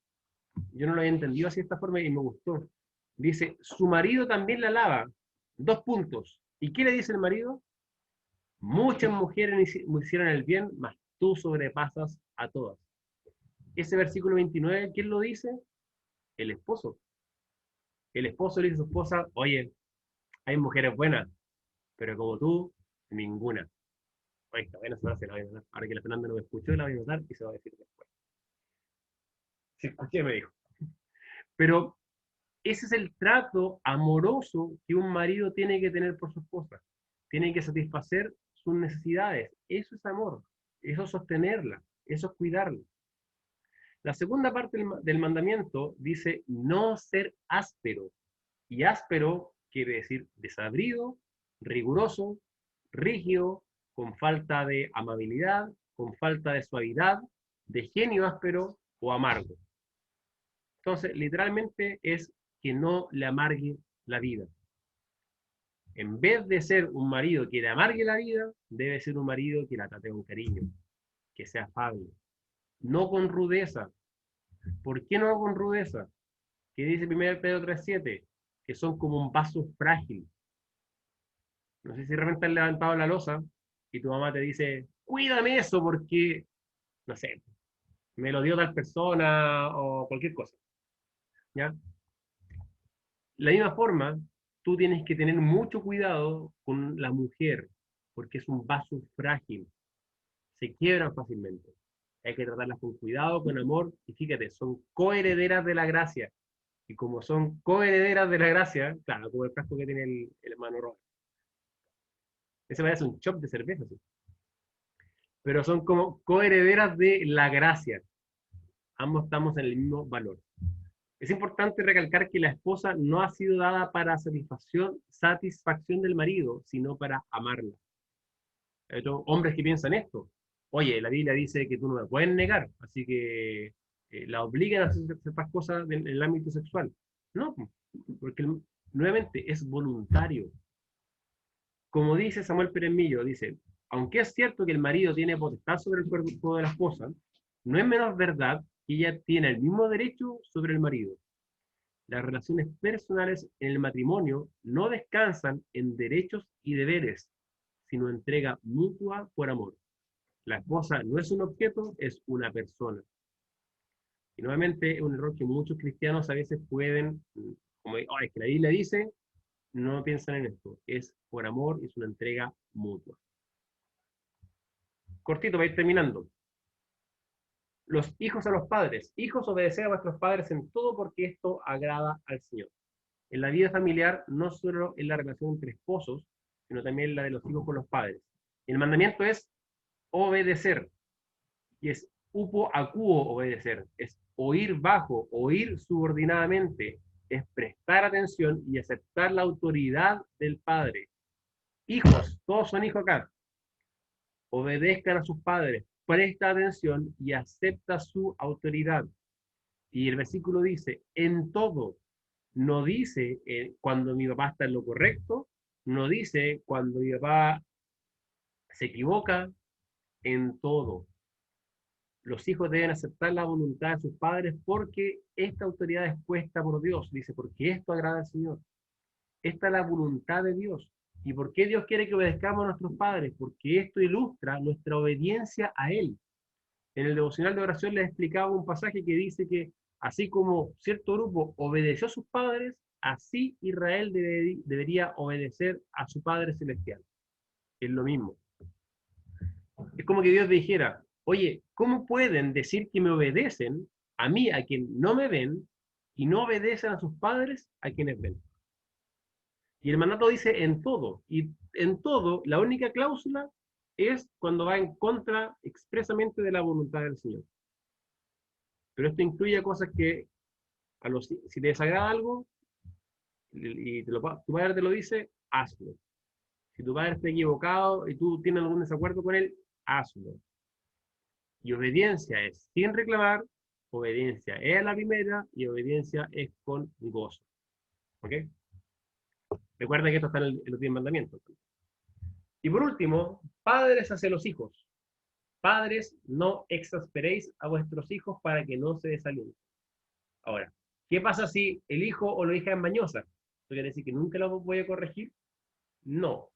Yo no lo había entendido así de esta forma y me gustó. Dice, su marido también la alaba. 2 puntos. ¿Y qué le dice el marido? Muchas mujeres hicieron el bien, mas tú sobrepasas a todas. Ese versículo 29, ¿quién lo dice? El esposo. El esposo le dice a su esposa, oye, hay mujeres buenas, pero como tú, ninguna. Oye, esta buena frase la voy a notar. Ahora que la Fernanda no me escuchó, la voy a notar y se va a decir después. Sí, escuché, me dijo. Pero ese es el trato amoroso que un marido tiene que tener por su esposa. Tiene que satisfacer sus necesidades. Eso es amor. Eso es sostenerla. Eso es cuidarla. La segunda parte del mandamiento dice no ser áspero. Y áspero quiere decir desabrido, riguroso, rígido, con falta de amabilidad, con falta de suavidad, de genio áspero o amargo. Entonces, literalmente es que no le amargue la vida. En vez de ser un marido que le amargue la vida, debe ser un marido que la trate con cariño, que sea afable, no con rudeza. ¿Por qué no con rudeza? ¿Qué dice 1 Pedro 3:7? Que son como un vaso frágil. No sé si de repente has levantado la losa y tu mamá te dice, cuídame eso porque, no sé, me lo dio tal persona o cualquier cosa. ¿Ya? De la misma forma, tú tienes que tener mucho cuidado con la mujer, porque es un vaso frágil, se quiebran fácilmente. Hay que tratarlas con cuidado, con amor, y fíjate, son coherederas de la gracia. Y como son coherederas de la gracia, claro, como el frasco que tiene el hermano Robert. Ese parece un chop de cerveza, ¿sí? Pero son como coherederas de la gracia. Ambos estamos en el mismo valor. Es importante recalcar que la esposa no ha sido dada para satisfacción del marido, sino para amarla. Hay otros hombres que piensan esto. Oye, la Biblia dice que tú no me puedes negar, así que la obligan a hacer ciertas cosas en el ámbito sexual. No, porque nuevamente es voluntario. Como dice Samuel Pérez Millo, dice, aunque es cierto que el marido tiene potestad sobre el cuerpo de la esposa, no es menos verdad que ella tiene el mismo derecho sobre el marido. Las relaciones personales en el matrimonio no descansan en derechos y deberes, sino entrega mutua por amor. La esposa no es un objeto, es una persona. Y nuevamente es un error que muchos cristianos a veces pueden, como es que la Biblia dice, no piensan en esto. Es por amor, es una entrega mutua. Cortito, para ir terminando. Los hijos a los padres. Hijos, obedeced a vuestros padres en todo porque esto agrada al Señor. En la vida familiar, no solo en la relación entre esposos, sino también la de los hijos con los padres. El mandamiento es obedecer. Y es upo acuo obedecer. Es oír bajo, oír subordinadamente. Es prestar atención y aceptar la autoridad del padre. Hijos, todos son hijos acá. Obedezcan a sus padres, presta atención y acepta su autoridad. Y el versículo dice, en todo, no dice cuando mi papá está en lo correcto, no dice cuando mi papá se equivoca, en todo. Los hijos deben aceptar la voluntad de sus padres porque esta autoridad es puesta por Dios. Dice, porque esto agrada al Señor. Esta es la voluntad de Dios. ¿Y por qué Dios quiere que obedezcamos a nuestros padres? Porque esto ilustra nuestra obediencia a Él. En el devocional de oración les explicaba un pasaje que dice que así como cierto grupo obedeció a sus padres, así Israel debería obedecer a su Padre Celestial. Es lo mismo. Es como que Dios dijera, oye, ¿cómo pueden decir que me obedecen a mí, a quien no me ven, y no obedecen a sus padres, a quienes ven? Y el mandato dice en todo, y en todo la única cláusula es cuando va en contra expresamente de la voluntad del Señor. Pero esto incluye cosas que, si te desagrada algo, y tu padre te lo dice, hazlo. Si tu padre está equivocado y tú tienes algún desacuerdo con él, hazlo. Y obediencia es sin reclamar, obediencia es la primera y obediencia es con gozo. ¿Ok? Recuerda que esto está en los 10 mandamientos. Y por último, padres hacia los hijos. Padres, no exasperéis a vuestros hijos para que no se desalienten. Ahora, ¿qué pasa si el hijo o la hija es mañosa? ¿Eso quiere decir que nunca lo voy a corregir? No,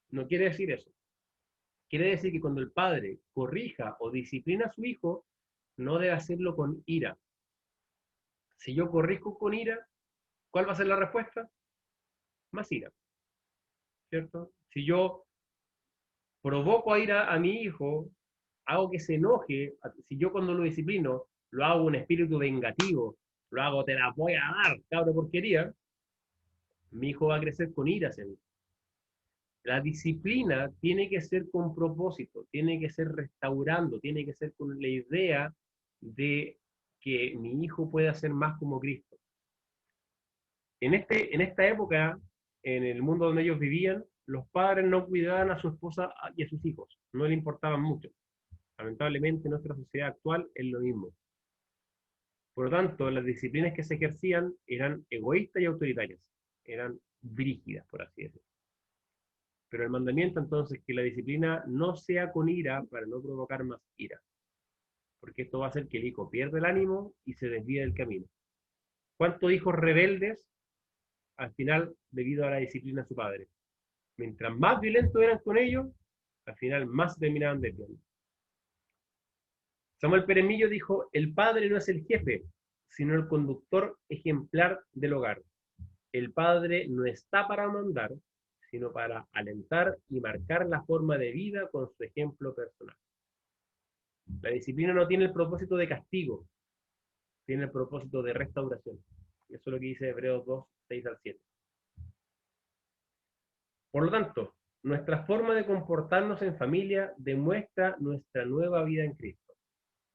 no quiere decir eso. Quiere decir que cuando el padre corrija o disciplina a su hijo, no debe hacerlo con ira. Si yo corrijo con ira, ¿cuál va a ser la respuesta? Más ira. ¿Cierto? Si yo provoco a ira a mi hijo, hago que se enoje, si yo cuando lo disciplino, lo hago un espíritu vengativo, lo hago, te la voy a dar, cabra porquería, mi hijo va a crecer con ira hacia mí. La disciplina tiene que ser con propósito, tiene que ser restaurando, tiene que ser con la idea de que mi hijo pueda ser más como Cristo. En esta época, en el mundo donde ellos vivían, los padres no cuidaban a su esposa y a sus hijos, no le importaban mucho. Lamentablemente, en nuestra sociedad actual es lo mismo. Por lo tanto, las disciplinas que se ejercían eran egoístas y autoritarias, eran brígidas, por así decirlo. Pero el mandamiento entonces es que la disciplina no sea con ira para no provocar más ira, porque esto va a hacer que el hijo pierda el ánimo y se desvíe del camino. ¿Cuántos hijos rebeldes al final debido a la disciplina de su padre? Mientras más violentos eran con ellos, al final más se terminaban desviando. Samuel Pérez Millo dijo: el padre no es el jefe, sino el conductor ejemplar del hogar. El padre no está para mandar, sino para alentar y marcar la forma de vida con su ejemplo personal. La disciplina no tiene el propósito de castigo, tiene el propósito de restauración. Eso es lo que dice Hebreos 2, 6 al 7. Por lo tanto, nuestra forma de comportarnos en familia demuestra nuestra nueva vida en Cristo.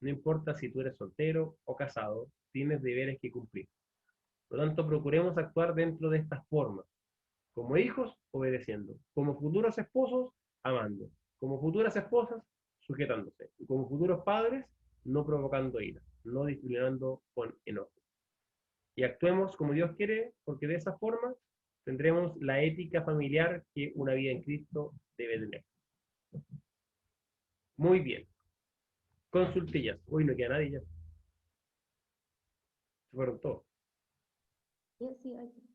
No importa si tú eres soltero o casado, tienes deberes que cumplir. Por lo tanto, procuremos actuar dentro de estas formas. Como hijos, obedeciendo. Como futuros esposos, amando. Como futuras esposas, sujetándose. Y como futuros padres, no provocando ira, no disciplinando con enojo. Y actuemos como Dios quiere, porque de esa forma tendremos la ética familiar que una vida en Cristo debe tener. Muy bien. Consultillas. Uy, no queda nadie ya. Se fueron todos. Yo sí, oye.